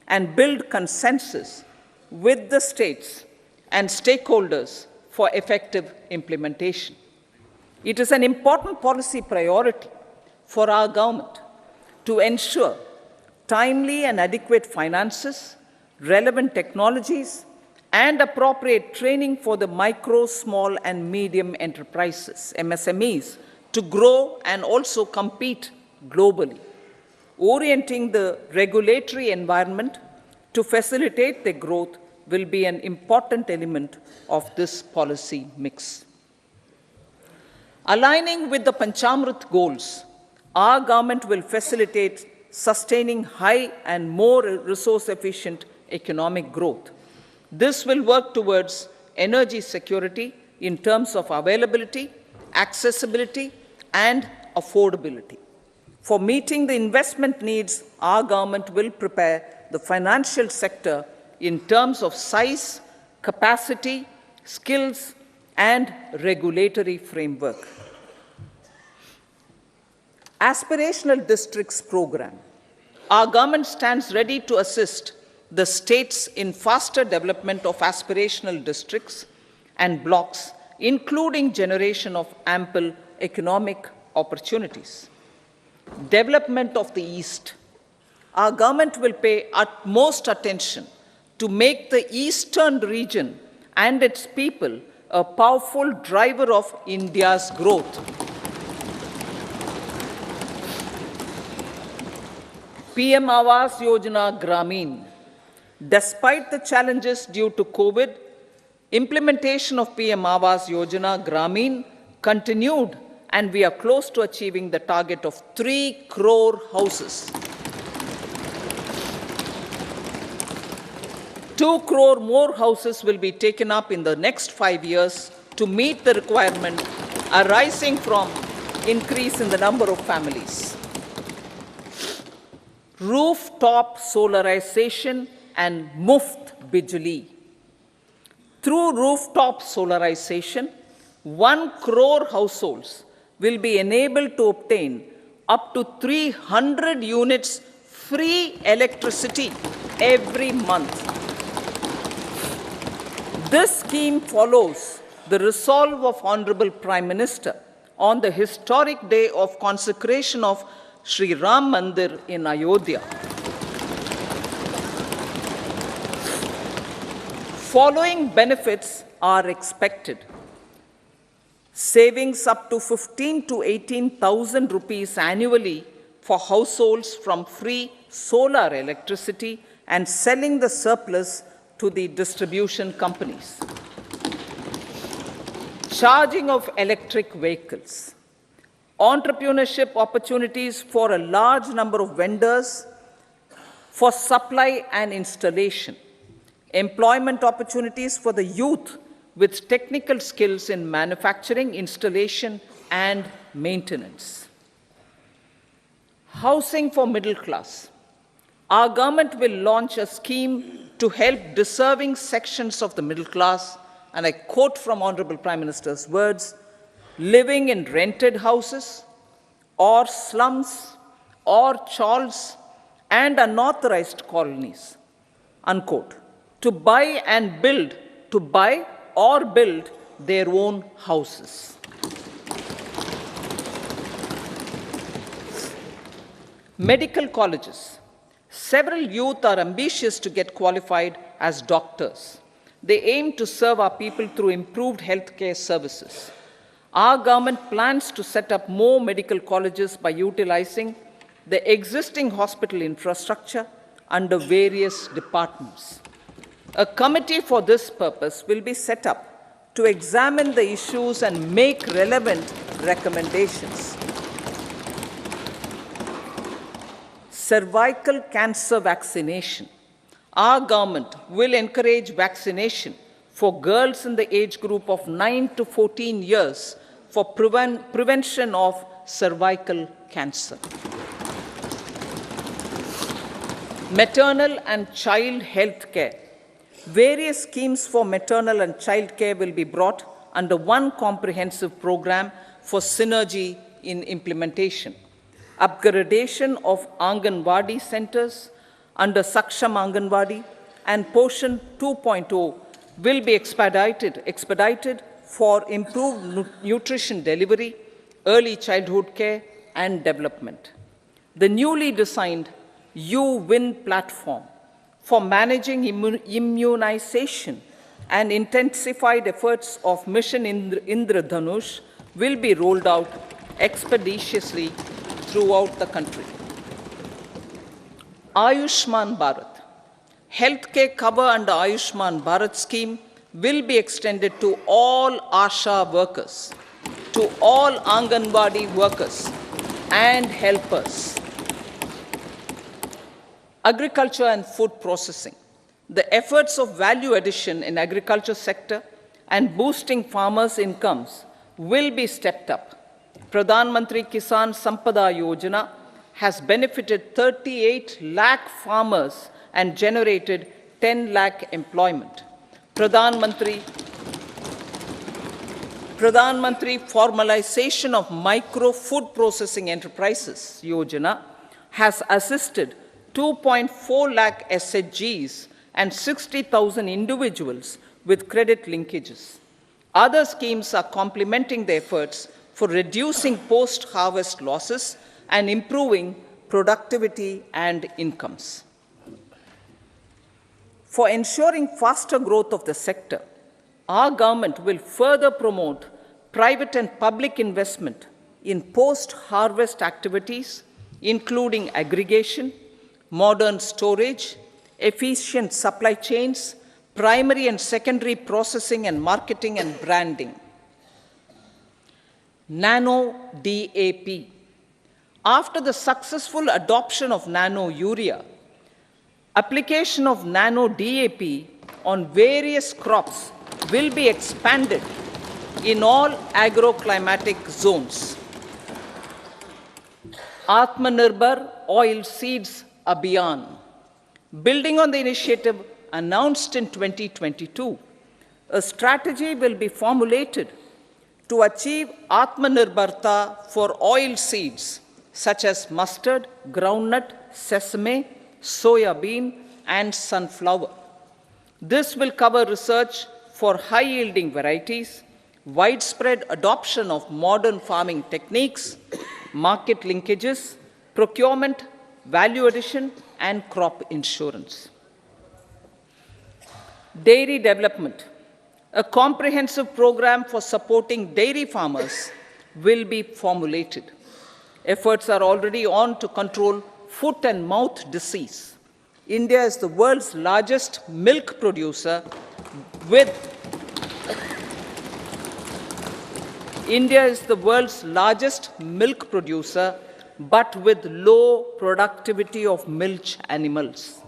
and build consensus with the states and stakeholders for effective implementation. It is an important policy priority for our government to ensure timely and adequate finances, relevant technologies, and appropriate training for the micro, small, and medium enterprises, MSMEs, to grow and also compete globally. Orienting the regulatory environment to facilitate their growth will be an important element of this policy mix. Aligning with the Panchamrit goals, our government will facilitate sustaining high and more resource-efficient economic growth. This will work towards energy security in terms of availability, accessibility, and affordability. For meeting the investment needs, our government will prepare the financial sector in terms of size, capacity, skills, and regulatory framework. Aspirational Districts Program. Our government stands ready to assist the states in faster development of aspirational districts and blocks, including generation of ample economic opportunities. Development of the East. Our government will pay utmost attention to make the eastern region and its people a powerful driver of India's growth. PM Awas Yojana Gramin. Despite the challenges due to COVID, implementation of PM Awas Yojana Gramin continued, and we are close to achieving the target of 3 crore houses. 2 crore more houses will be taken up in the next 5 years to meet the requirement arising from increase in the number of families. Rooftop solarization and Muft Bijli. Through rooftop solarization, 1 crore households will be enabled to obtain up to 300 units free electricity every month. This scheme follows the resolve of Honorable Prime Minister on the historic day of consecration of Sri Ram Mandir in Ayodhya. Following benefits are expected. Savings up to 15 to 18,000 rupees annually for households from free solar electricity and selling the surplus to the distribution companies. Charging of electric vehicles. Entrepreneurship opportunities for a large number of vendors for supply and installation. Employment opportunities for the youth with technical skills in manufacturing, installation, and maintenance. Housing for middle class. Our government will launch a scheme to help deserving sections of the middle class, and I quote from Honorable Prime Minister's words, living in rented houses or slums or chawls and unauthorized colonies, unquote, to buy or build their own houses. Medical colleges. Several youth are ambitious to get qualified as doctors. They aim to serve our people through improved healthcare services. Our government plans to set up more medical colleges by utilizing the existing hospital infrastructure under various departments. A committee for this purpose will be set up to examine the issues and make relevant recommendations. Cervical cancer vaccination. Our government will encourage vaccination for girls in the age group of 9 to 14 years for prevention of cervical cancer. Maternal and child health care. Various schemes for maternal and child care will be brought under one comprehensive program for synergy in implementation. Upgradation of Anganwadi centers under Saksham Anganwadi and Poshan 2.0 will be expedited for improved nutrition delivery, early childhood care, and development. The newly designed U-Win platform for managing immunization and intensified efforts of Mission Indradhanush will be rolled out expeditiously throughout the country. Ayushman Bharat. Healthcare cover under Ayushman Bharat scheme will be extended to all ASHA workers, to all Anganwadi workers and helpers. Agriculture and food processing. The efforts of value addition in agriculture sector and boosting farmers' incomes will be stepped up. Pradhan Mantri Kisan Sampada Yojana has benefited 38 lakh farmers and generated 10 lakh employment. Pradhan Mantri Formalization of Micro Food Processing Enterprises Yojana has assisted 2.4 lakh SHGs and 60,000 individuals with credit linkages. Other schemes are complementing the efforts for reducing post-harvest losses and improving productivity and incomes. For ensuring faster growth of the sector, our government will further promote private and public investment in post-harvest activities, including aggregation, modern storage, efficient supply chains, primary and secondary processing and marketing and branding. Nano DAP. After the successful adoption of nano urea, application of nano DAP on various crops will be expanded in all agroclimatic zones. Atmanirbhar Oil Seeds Abhiyan. Building on the initiative announced in 2022, a strategy will be formulated to achieve Atmanirbharta for oil seeds such as mustard, groundnut, sesame, soya bean, and sunflower. This will cover research for high-yielding varieties, widespread adoption of modern farming techniques, market linkages, procurement, value addition, and crop insurance. Dairy development. A comprehensive program for supporting dairy farmers will be formulated. Efforts are already on to control foot and mouth disease. India is the world's largest milk producer but with low productivity of milch animals.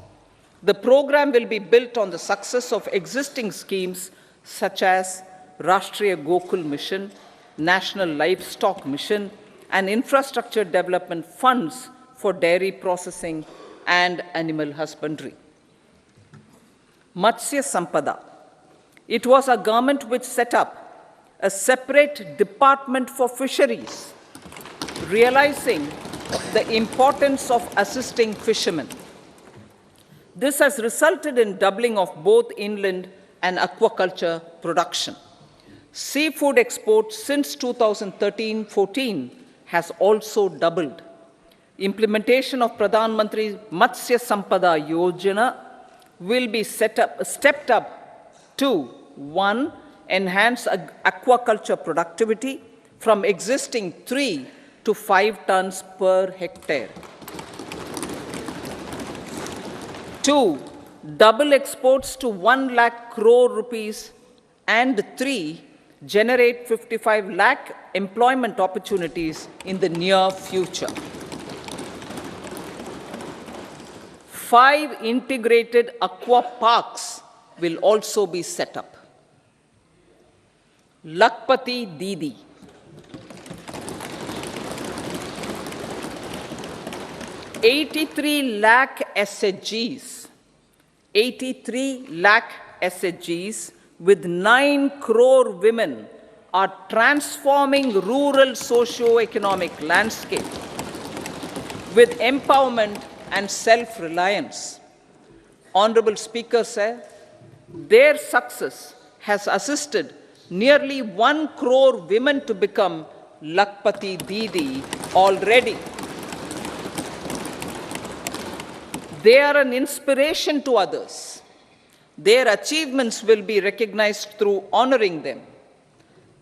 The program will be built on the success of existing schemes such as Rashtriya Gokul Mission, National Livestock Mission, and infrastructure development funds for dairy processing and animal husbandry. Matsya Sampada. It was our government which set up a separate department for fisheries, realizing the importance of assisting fishermen. This has resulted in doubling of both inland and aquaculture production. Seafood exports since 2013-14 has also doubled. Implementation of Pradhan Mantri Matsya Sampada Yojana will be stepped up to 1. Enhance aquaculture productivity from existing 3 to 5 tons per hectare. 2. Double exports to 1 lakh crore rupees, and 3. Generate 55 lakh employment opportunities in the near future. 5 integrated aqua parks will also be set up. Lakpati Didi. 83 lakh SHGs, 83 lakh SHGs with 9 crore women are transforming rural socio-economic landscape with empowerment and self-reliance. Honorable Speaker sir, their success has assisted nearly 1 crore women to become Lakpati Didi already. They are an inspiration to others. Their achievements will be recognized through honoring them.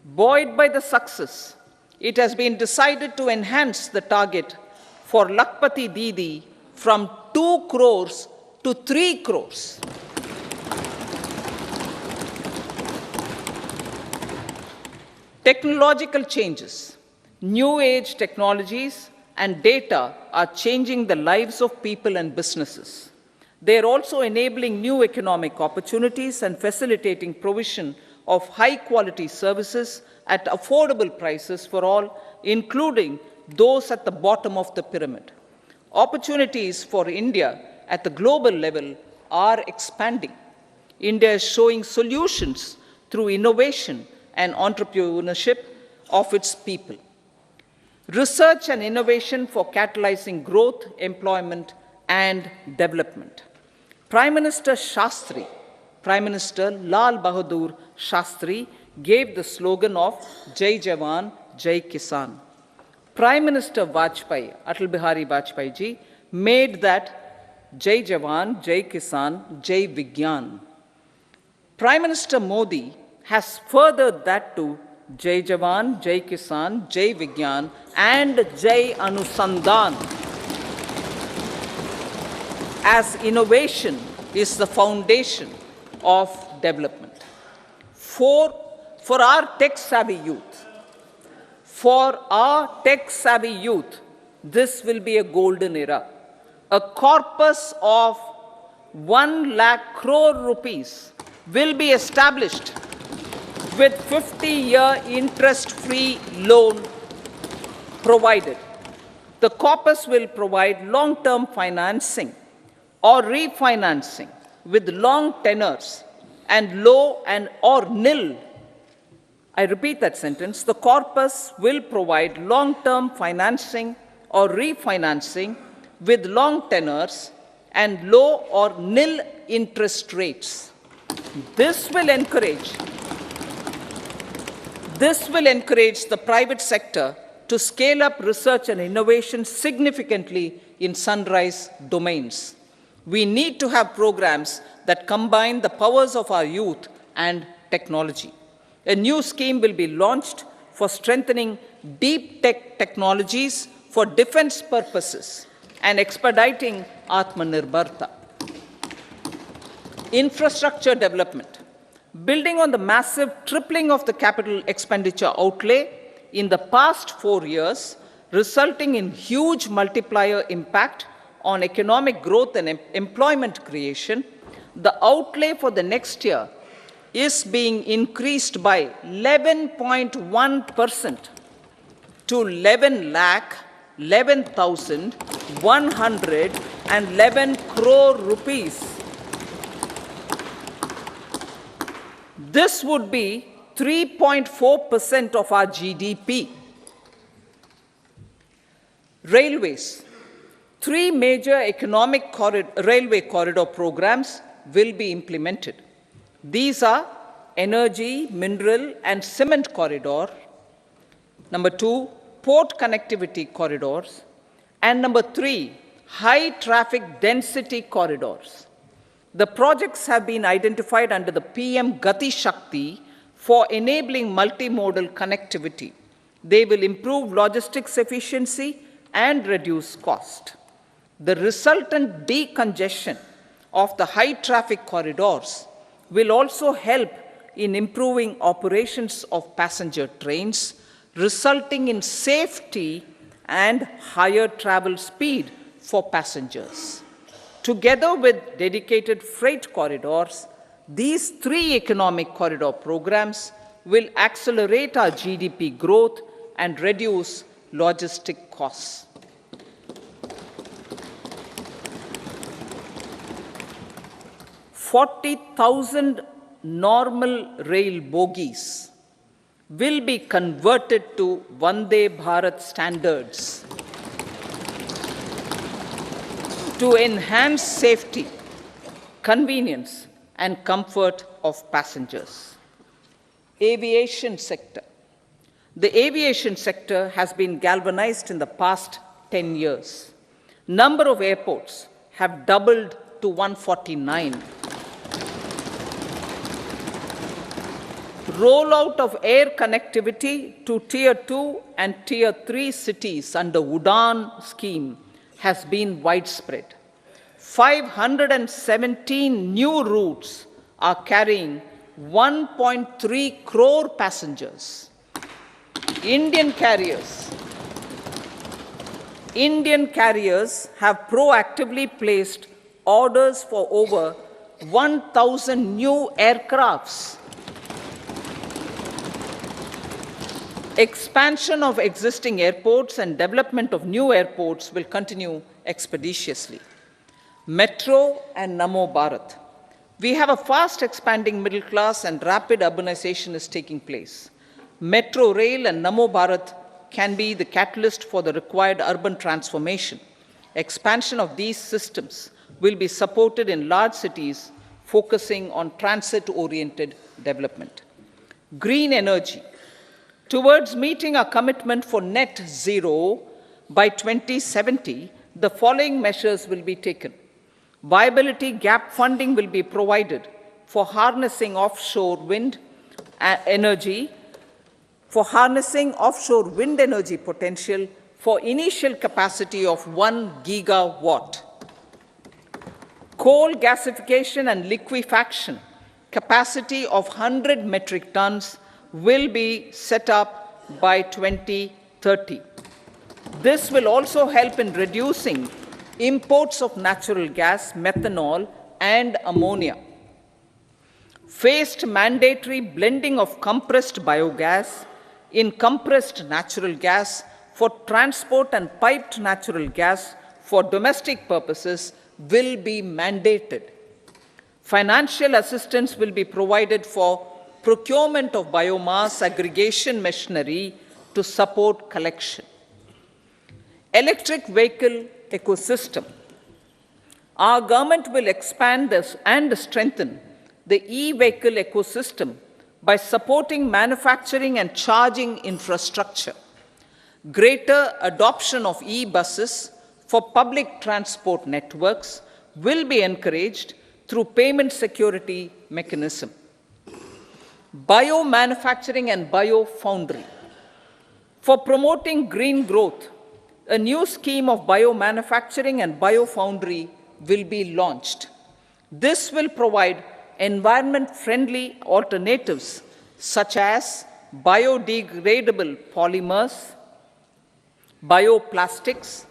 Buoyed by the success, it has been decided to enhance the target for Lakpati Didi from 2 crores to 3 crores. Technological changes, new age technologies, and data are changing the lives of people and businesses. They are also enabling new economic opportunities and facilitating provision of high-quality services at affordable prices for all, including those at the bottom of the pyramid. Opportunities for India at the global level are expanding. India is showing solutions through innovation and entrepreneurship of its people. Research and innovation for catalyzing growth, employment, and development. Prime Minister Shastri, Prime Minister Lal Bahadur Shastri gave the slogan of Jai Jawan, Jai Kisan. Prime Minister Vajpayee, Atal Bihari Vajpayee ji, made that Jai Jawan, Jai Kisan, Jai Vigyan. Prime Minister Modi has furthered that to Jai Jawan, Jai Kisan, Jai Vigyan, and Jai Anusandhan, as innovation is the foundation of development. For our tech-savvy youth, this will be a golden era. A corpus of 1 lakh crore rupees will be established with 50-year interest-free loan provided. The corpus will provide long-term financing or refinancing with long tenors and low and or nil. I repeat that sentence. The corpus will provide long-term financing or refinancing with long tenors and low or nil interest rates. This will encourage the private sector to scale up research and innovation significantly in sunrise domains. We need to have programs that combine the powers of our youth and technology. A new scheme will be launched for strengthening deep tech technologies for defense purposes and expediting Atmanirbharta. Infrastructure development. Building on the massive tripling of the capital expenditure outlay in the past 4 years, resulting in huge multiplier impact on economic growth and employment creation, the outlay for the next year is being increased by 11.1% to 11,111 crore rupees. This would be 3.4% of our GDP. Railways. 3 major railway corridor programs will be implemented. These are energy, mineral, and cement corridor. Number 2, port connectivity corridors. And number 3, high traffic density corridors. The projects have been identified under the PM Gati Shakti for enabling multimodal connectivity. They will improve logistics efficiency and reduce cost. The resultant decongestion of the high traffic corridors will also help in improving operations of passenger trains, resulting in safety and higher travel speed for passengers. Together with dedicated freight corridors, these 3 economic corridor programs will accelerate our GDP growth and reduce logistic costs. 40,000 normal rail bogies will be converted to Vande Bharat standards to enhance safety, convenience, and comfort of passengers. Aviation sector. The aviation sector has been galvanized in the past 10 years. Number of airports have doubled to 149. Rollout of air connectivity to Tier 2 and Tier 3 cities under Udan scheme has been widespread. 517 new routes are carrying 1.3 crore passengers. Indian carriers have proactively placed orders for over 1,000 new aircrafts. Expansion of existing airports and development of new airports will continue expeditiously. Metro and Namo Bharat. We have a fast expanding middle class and rapid urbanization is taking place. Metro rail and Namo Bharat can be the catalyst for the required urban transformation. Expansion of these systems will be supported in large cities, focusing on transit-oriented development. Green energy. Towards meeting our commitment for net zero by 2070, the following measures will be taken. Viability gap funding will be provided for harnessing offshore wind energy, potential for initial capacity of 1 gigawatt. Coal gasification and liquefaction capacity of 100 metric tons will be set up by 2030. This will also help in reducing imports of natural gas, methanol, and ammonia. Phased mandatory blending of compressed biogas in compressed natural gas for transport and piped natural gas for domestic purposes will be mandated. Financial assistance will be provided for procurement of biomass aggregation machinery to support collection. Electric vehicle ecosystem. Our government will expand this and strengthen the e-vehicle ecosystem by supporting manufacturing and charging infrastructure. Greater adoption of e-buses for public transport networks will be encouraged through payment security mechanism. Biomanufacturing and biofoundry. For promoting green growth, a new scheme of biomanufacturing and biofoundry will be launched. This will provide environment-friendly alternatives such as biodegradable polymers, bioplastics,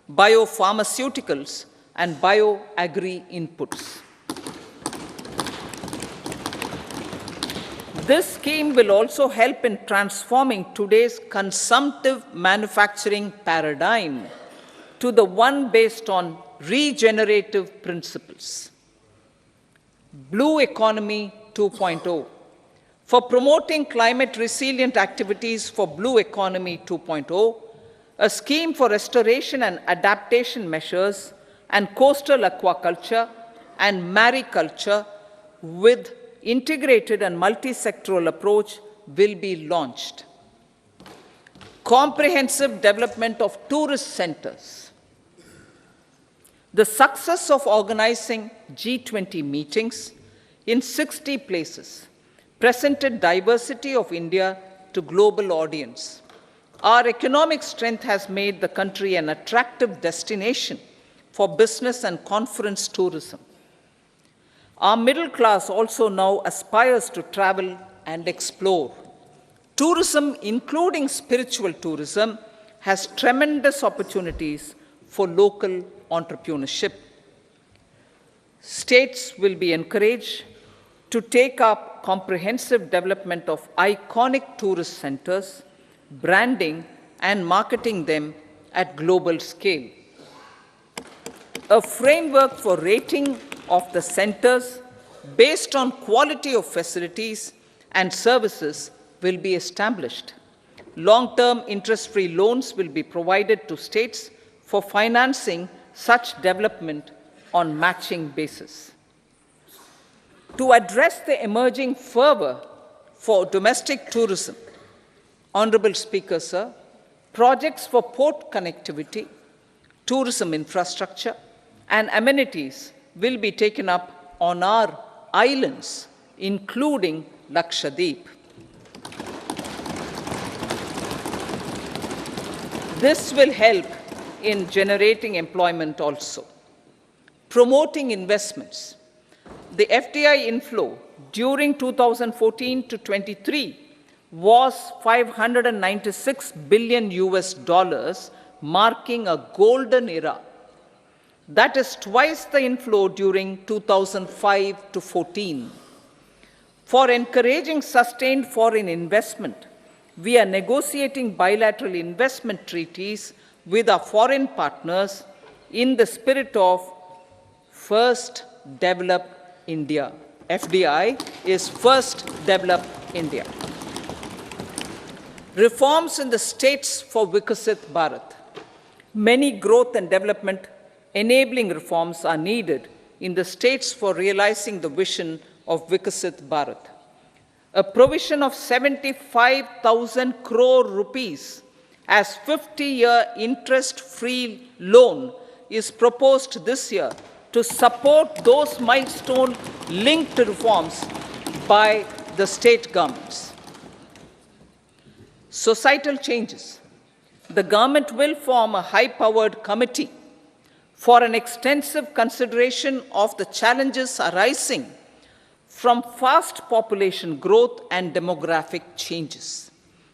biopharmaceuticals, and bioagri inputs. This scheme will also help in transforming today's consumptive manufacturing paradigm to the one based on regenerative principles. Blue Economy 2.0. For promoting climate-resilient activities for Blue Economy 2.0, a scheme for restoration and adaptation measures and coastal aquaculture and mariculture with integrated and multi-sectoral approach will be launched. Comprehensive development of tourist centers. The success of organizing G20 meetings in 60 places presented diversity of India to global audience. Our economic strength has made the country an attractive destination for business and conference tourism. Our middle class also now aspires to travel and explore. Tourism, including spiritual tourism, has tremendous opportunities for local entrepreneurship. States will be encouraged to take up comprehensive development of iconic tourist centers, branding and marketing them at global scale. A framework for rating of the centers based on quality of facilities and services will be established. Long-term interest-free loans will be provided to states for financing such development on matching basis. To address the emerging fervor for domestic tourism, Honorable Speaker, sir, projects for port connectivity, tourism infrastructure, and amenities will be taken up on our islands, including Lakshadweep. This will help in generating employment also. Promoting investments. The FDI inflow during 2014 to 23 was $596 billion, marking a golden era. That is twice the inflow during 2005 to 14. For encouraging sustained foreign investment, we are negotiating bilateral investment treaties with our foreign partners in the spirit of First Develop India. FDI is First Develop India. Reforms in the states for Vikasit Bharat. Many growth and development enabling reforms are needed in the states for realizing the vision of Vikasit Bharat. A provision of 75,000 crore rupees as 50-year interest-free loan is proposed this year to support those milestone-linked reforms by the state governments. Societal changes. The government will form a high-powered committee for an extensive consideration of the challenges arising from fast population growth and demographic changes.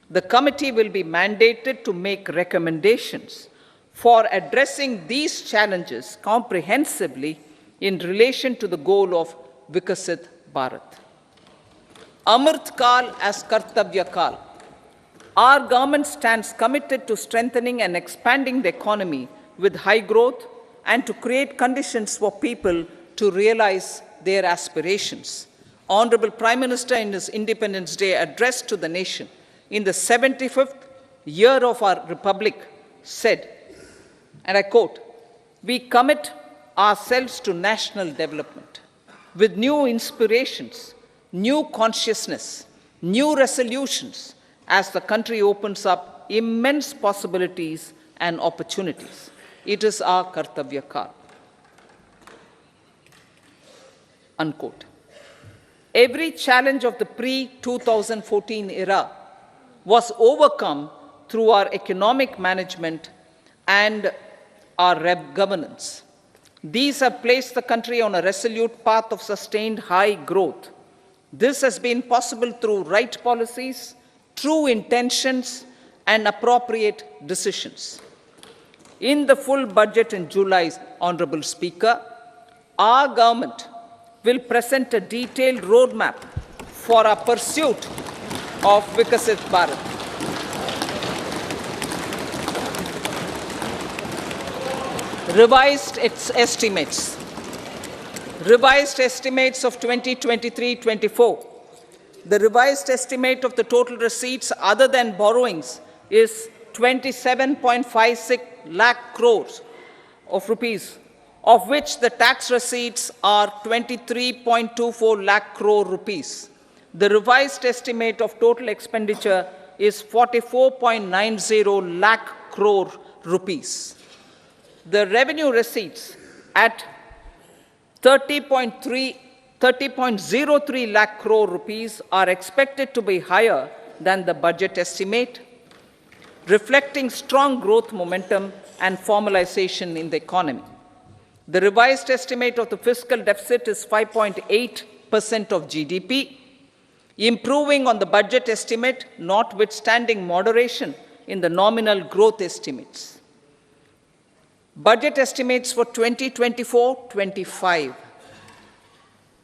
The committee will be mandated to make recommendations for addressing these challenges comprehensively in relation to the goal of Vikasit Bharat. Amrit Kal as Kartavya Kal. Our government stands committed to strengthening and expanding the economy with high growth and to create conditions for people to realize their aspirations. Honorable Prime Minister, in his Independence Day address to the nation in the 75th year of our Republic, said, and I quote, "We commit ourselves to national development with new inspirations, new consciousness, new resolutions as the country opens up immense possibilities and opportunities. It is our Kartavya Kal." Unquote. Every challenge of the pre-2014 era was overcome through our economic management and our governance. These have placed the country on a resolute path of sustained high growth. This has been possible through right policies, true intentions, and appropriate decisions. In the full budget in July, Honorable Speaker, our government will present a detailed roadmap for our pursuit of Vikasit Bharat. Revised estimates. Revised estimates of 2023-24. The revised estimate of the total receipts other than borrowings is 27.56 lakh crores of rupees, of which the tax receipts are 23.24 lakh crore rupees. The revised estimate of total expenditure is 44.90 lakh crore rupees. The revenue receipts at 30.03 lakh crore rupees are expected to be higher than the budget estimate, reflecting strong growth momentum and formalization in the economy. The revised estimate of the fiscal deficit is 5.8% of GDP, improving on the budget estimate, notwithstanding moderation in the nominal growth estimates. Budget estimates for 2024-25.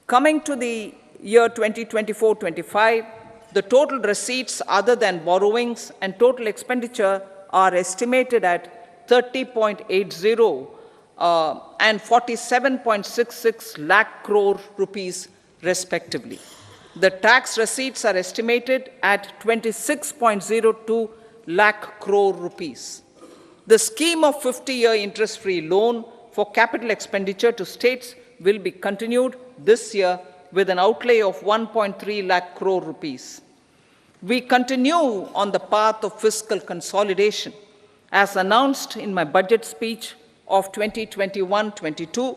Coming to the year 2024-25, the total receipts other than borrowings and total expenditure are estimated at 30.80 and 47.66 lakh crore rupees respectively. The tax receipts are estimated at 26.02 lakh crore rupees. The scheme of 50-year interest-free loan for capital expenditure to states will be continued this year with an outlay of 1.3 lakh crore rupees. We continue on the path of fiscal consolidation, as announced in my budget speech of 2021-22,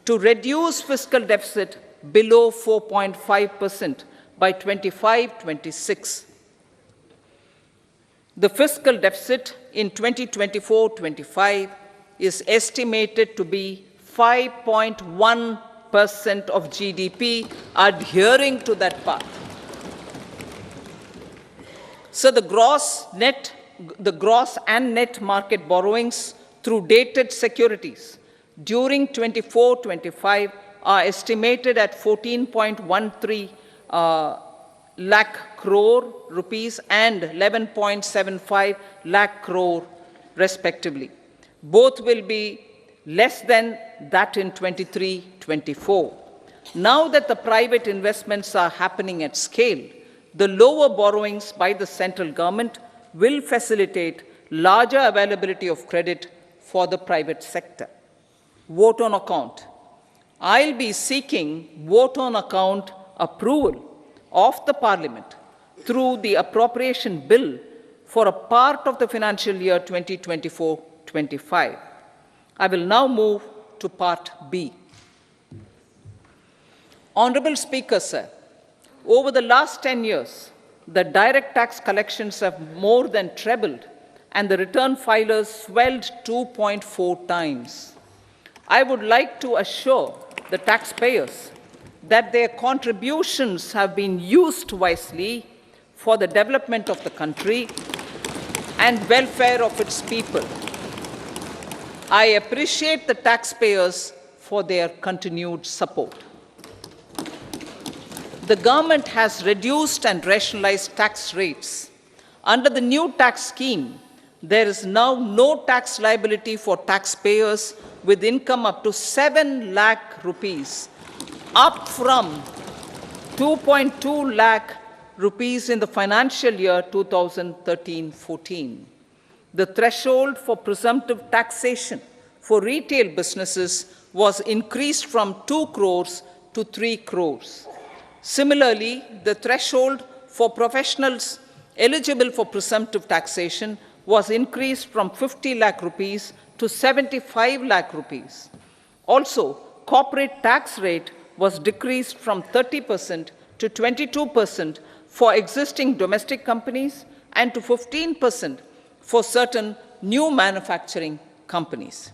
to reduce fiscal deficit below 4.5% by 25-26. The fiscal deficit in 2024-25 is estimated to be 5.1% of GDP, adhering to that path. So the gross and net market borrowings through dated securities during 24-25 are estimated at 14.13 lakh crore rupees and 11.75 lakh crore respectively. Both will be less than that in 23-24. Now that the private investments are happening at scale, the lower borrowings by the central government will facilitate larger availability of credit for the private sector. Vote on account. I'll be seeking vote on account approval of the Parliament through the appropriation bill for a part of the financial year 2024-25. I will now move to Part B. Honorable Speaker, sir, over the last 10 years, the direct tax collections have more than trebled and the return filers swelled 2.4 times. I would like to assure the taxpayers that their contributions have been used wisely for the development of the country and welfare of its people. I appreciate the taxpayers for their continued support. The government has reduced and rationalized tax rates. Under the new tax scheme, there is now no tax liability for taxpayers with income up to 7 lakh rupees, up from 2.2 lakh rupees in the financial year 2013-14. The threshold for presumptive taxation for retail businesses was increased from 2 crores to 3 crores. Similarly, the threshold for professionals eligible for presumptive taxation was increased from 50 lakh rupees to 75 lakh rupees. Also, corporate tax rate was decreased from 30% to 22% for existing domestic companies and to 15% for certain new manufacturing companies.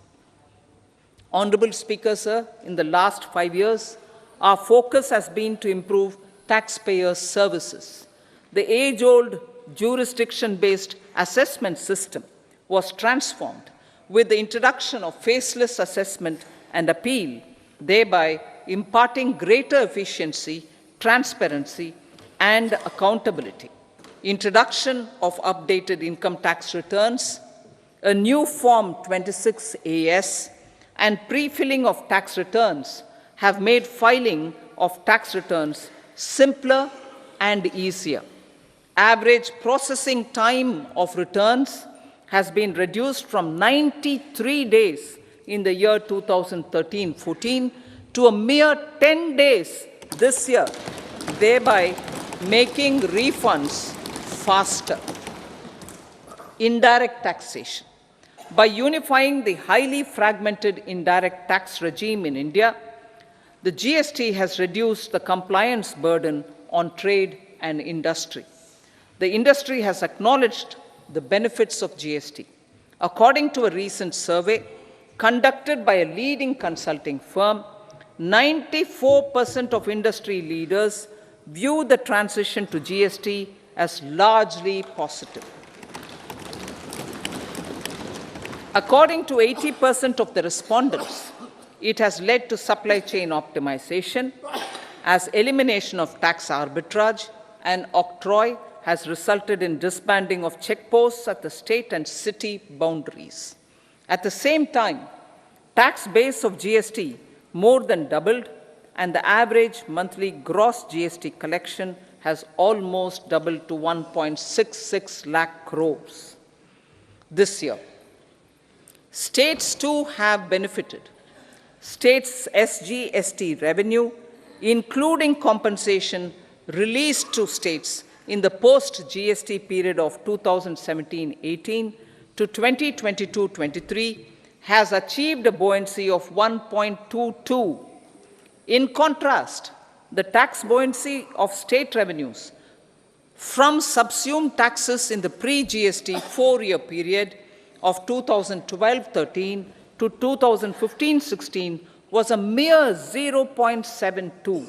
Honorable Speaker, sir, in the last 5 years, our focus has been to improve taxpayer services. The age-old jurisdiction-based assessment system was transformed with the introduction of faceless assessment and appeal, thereby imparting greater efficiency, transparency, and accountability. Introduction of updated income tax returns, a new Form 26AS, and pre-filling of tax returns have made filing of tax returns simpler and easier. Average processing time of returns has been reduced from 93 days in the year 2013-14 to a mere 10 days this year, thereby making refunds faster. Indirect taxation. By unifying the highly fragmented indirect tax regime in India, the GST has reduced the compliance burden on trade and industry. The industry has acknowledged the benefits of GST. According to a recent survey conducted by a leading consulting firm, 94% of industry leaders view the transition to GST as largely positive. According to 80% of the respondents, it has led to supply chain optimization, as elimination of tax arbitrage and octroi has resulted in disbanding of checkposts at the state and city boundaries. At the same time, tax base of GST more than doubled, and the average monthly gross GST collection has almost doubled to 1.66 lakh crores this year. States too have benefited. States' SGST revenue, including compensation released to states in the post-GST period of 2017-18 to 2022-23, has achieved a buoyancy of 1.22. In contrast, the tax buoyancy of state revenues from subsumed taxes in the pre-GST four-year period of 2012-13 to 2015-16 was a mere 0.72.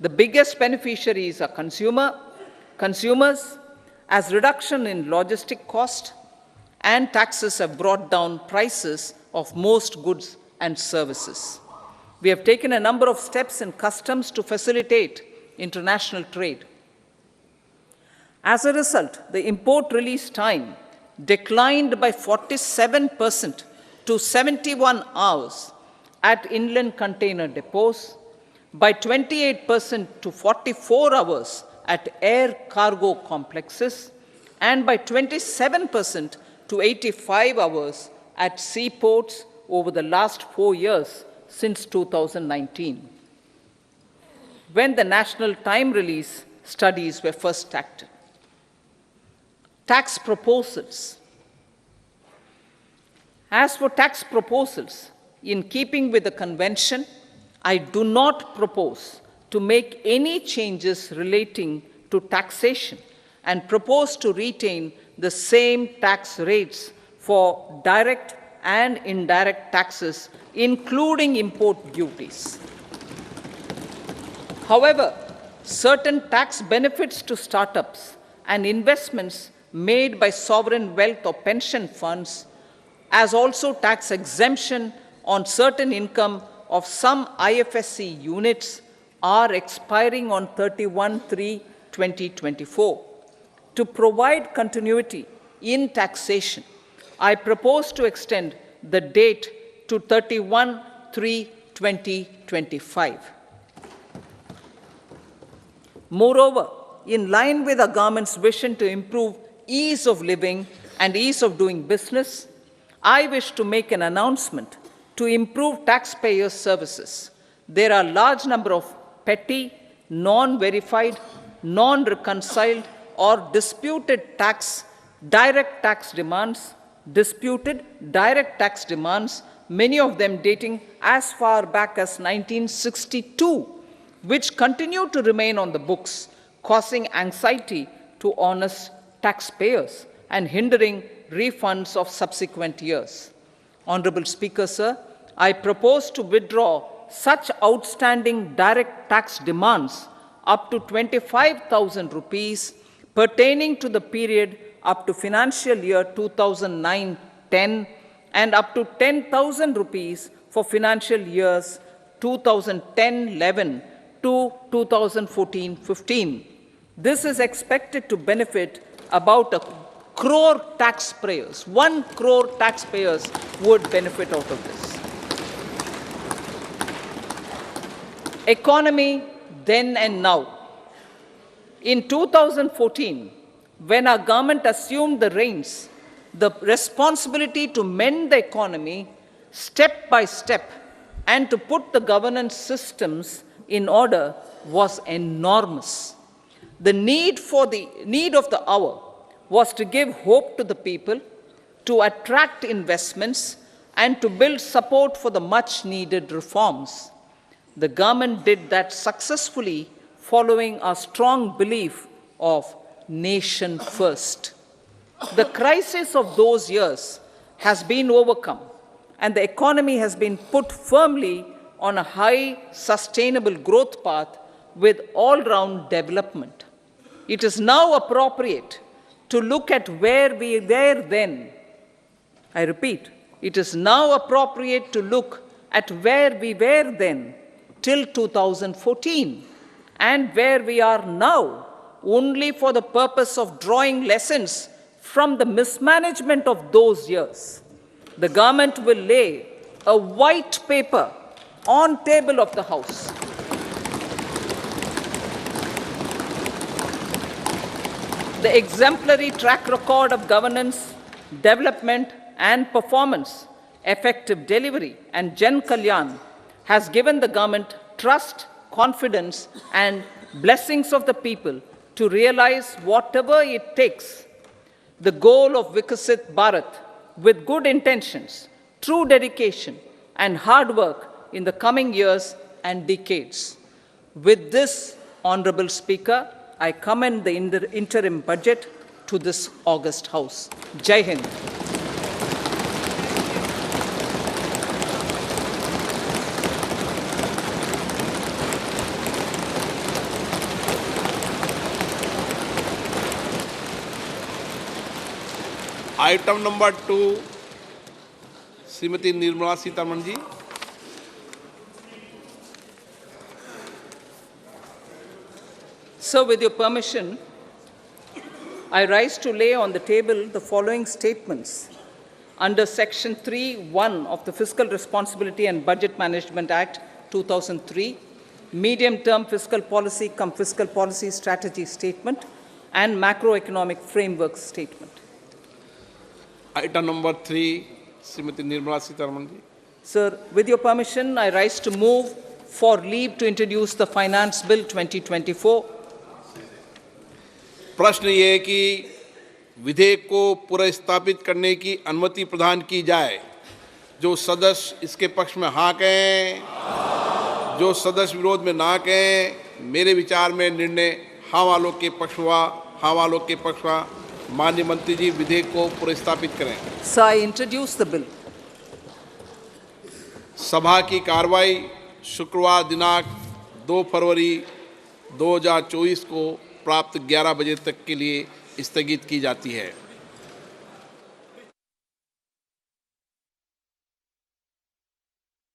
The biggest beneficiaries are consumers, as reduction in logistic cost and taxes have brought down prices of most goods and services. We have taken a number of steps in customs to facilitate international trade. As a result, the import release time declined by 47% to 71 hours at inland container depots, by 28% to 44 hours at air cargo complexes, and by 27% to 85 hours at seaports over the last 4 years since 2019, when the national time release studies were first acted. Tax proposals. As for tax proposals, in keeping with the convention, I do not propose to make any changes relating to taxation and propose to retain the same tax rates for direct and indirect taxes, including import duties. However, certain tax benefits to startups and investments made by sovereign wealth or pension funds, as also tax exemption on certain income of some IFSC units, are expiring on 31/3/2024. To provide continuity in taxation, I propose to extend the date to 31/3/2025. Moreover, in line with our government's vision to improve ease of living and ease of doing business, I wish to make an announcement to improve taxpayers' services. There are a large number of petty, non-verified, non-reconciled, or disputed direct tax demands, many of them dating as far back as 1962, which continue to remain on the books, causing anxiety to honest taxpayers and hindering refunds of subsequent years. Honorable Speaker, sir, I propose to withdraw such outstanding direct tax demands up to 25,000 rupees pertaining to the period up to financial year 2009-10 and up to 10,000 rupees for financial years 2010-11 to 2014-15. This is expected to benefit about 1 crore taxpayers. 1 crore taxpayers would benefit out of this. Economy then and now. In 2014, when our government assumed the reins, the responsibility to mend the economy step by step and to put the governance systems in order was enormous. The need of the hour was to give hope to the people, to attract investments, and to build support for the much-needed reforms. The government did that successfully, following a strong belief of nation first. The crisis of those years has been overcome, and the economy has been put firmly on a high, sustainable growth path with all-round development. It is now appropriate to look at where we were then. I repeat, it is now appropriate to look at where we were then till 2014 and where we are now, only for the purpose of drawing lessons from the mismanagement of those years. The government will lay a white paper on table of the House The exemplary track record of governance, development, and performance, effective delivery, and Jan Kalyan has given the government trust, confidence, and blessings of the people to realize whatever it takes. The goal of Vikasit Bharat with good intentions, true dedication, and hard work in the coming years and decades. With this, Honorable Speaker, I commend the interim budget to this august House. Jai Hind. Item number 2 Shrimati Nirmala Sitharaman ji. So, with your permission, I rise to lay on the table the following statements under Section 3(1) of the Fiscal Responsibility and Budget Management Act 2003, Medium-Term Fiscal Policy cum Fiscal Policy Strategy Statement and Macroeconomic Framework Statement. Item number 3 Shrimati Nirmala Sitharaman ji. Sir, with your permission, I rise to move for leave to introduce the Finance Bill 2024. प्रश्न ये है कि विधेयक को पुनर्स्थापित करने की अनुमति प्रदान की जाए। जो सदस्य इसके पक्ष में हाँ कहें, जो सदस्य विरोध में ना कहें। मेरे विचार में निर्णय हाँ वालों के पक्ष हुआ, हाँ वालों के पक्ष हुआ। माननीय मंत्री जी विधेयक को पुनर्स्थापित करें। So I introduce the bill. सभा की कार्रवाई शुक्रवार दिनांक 2 फरवरी 2024 को प्राप्त 11 बजे तक के लिए स्थगित की जाती है।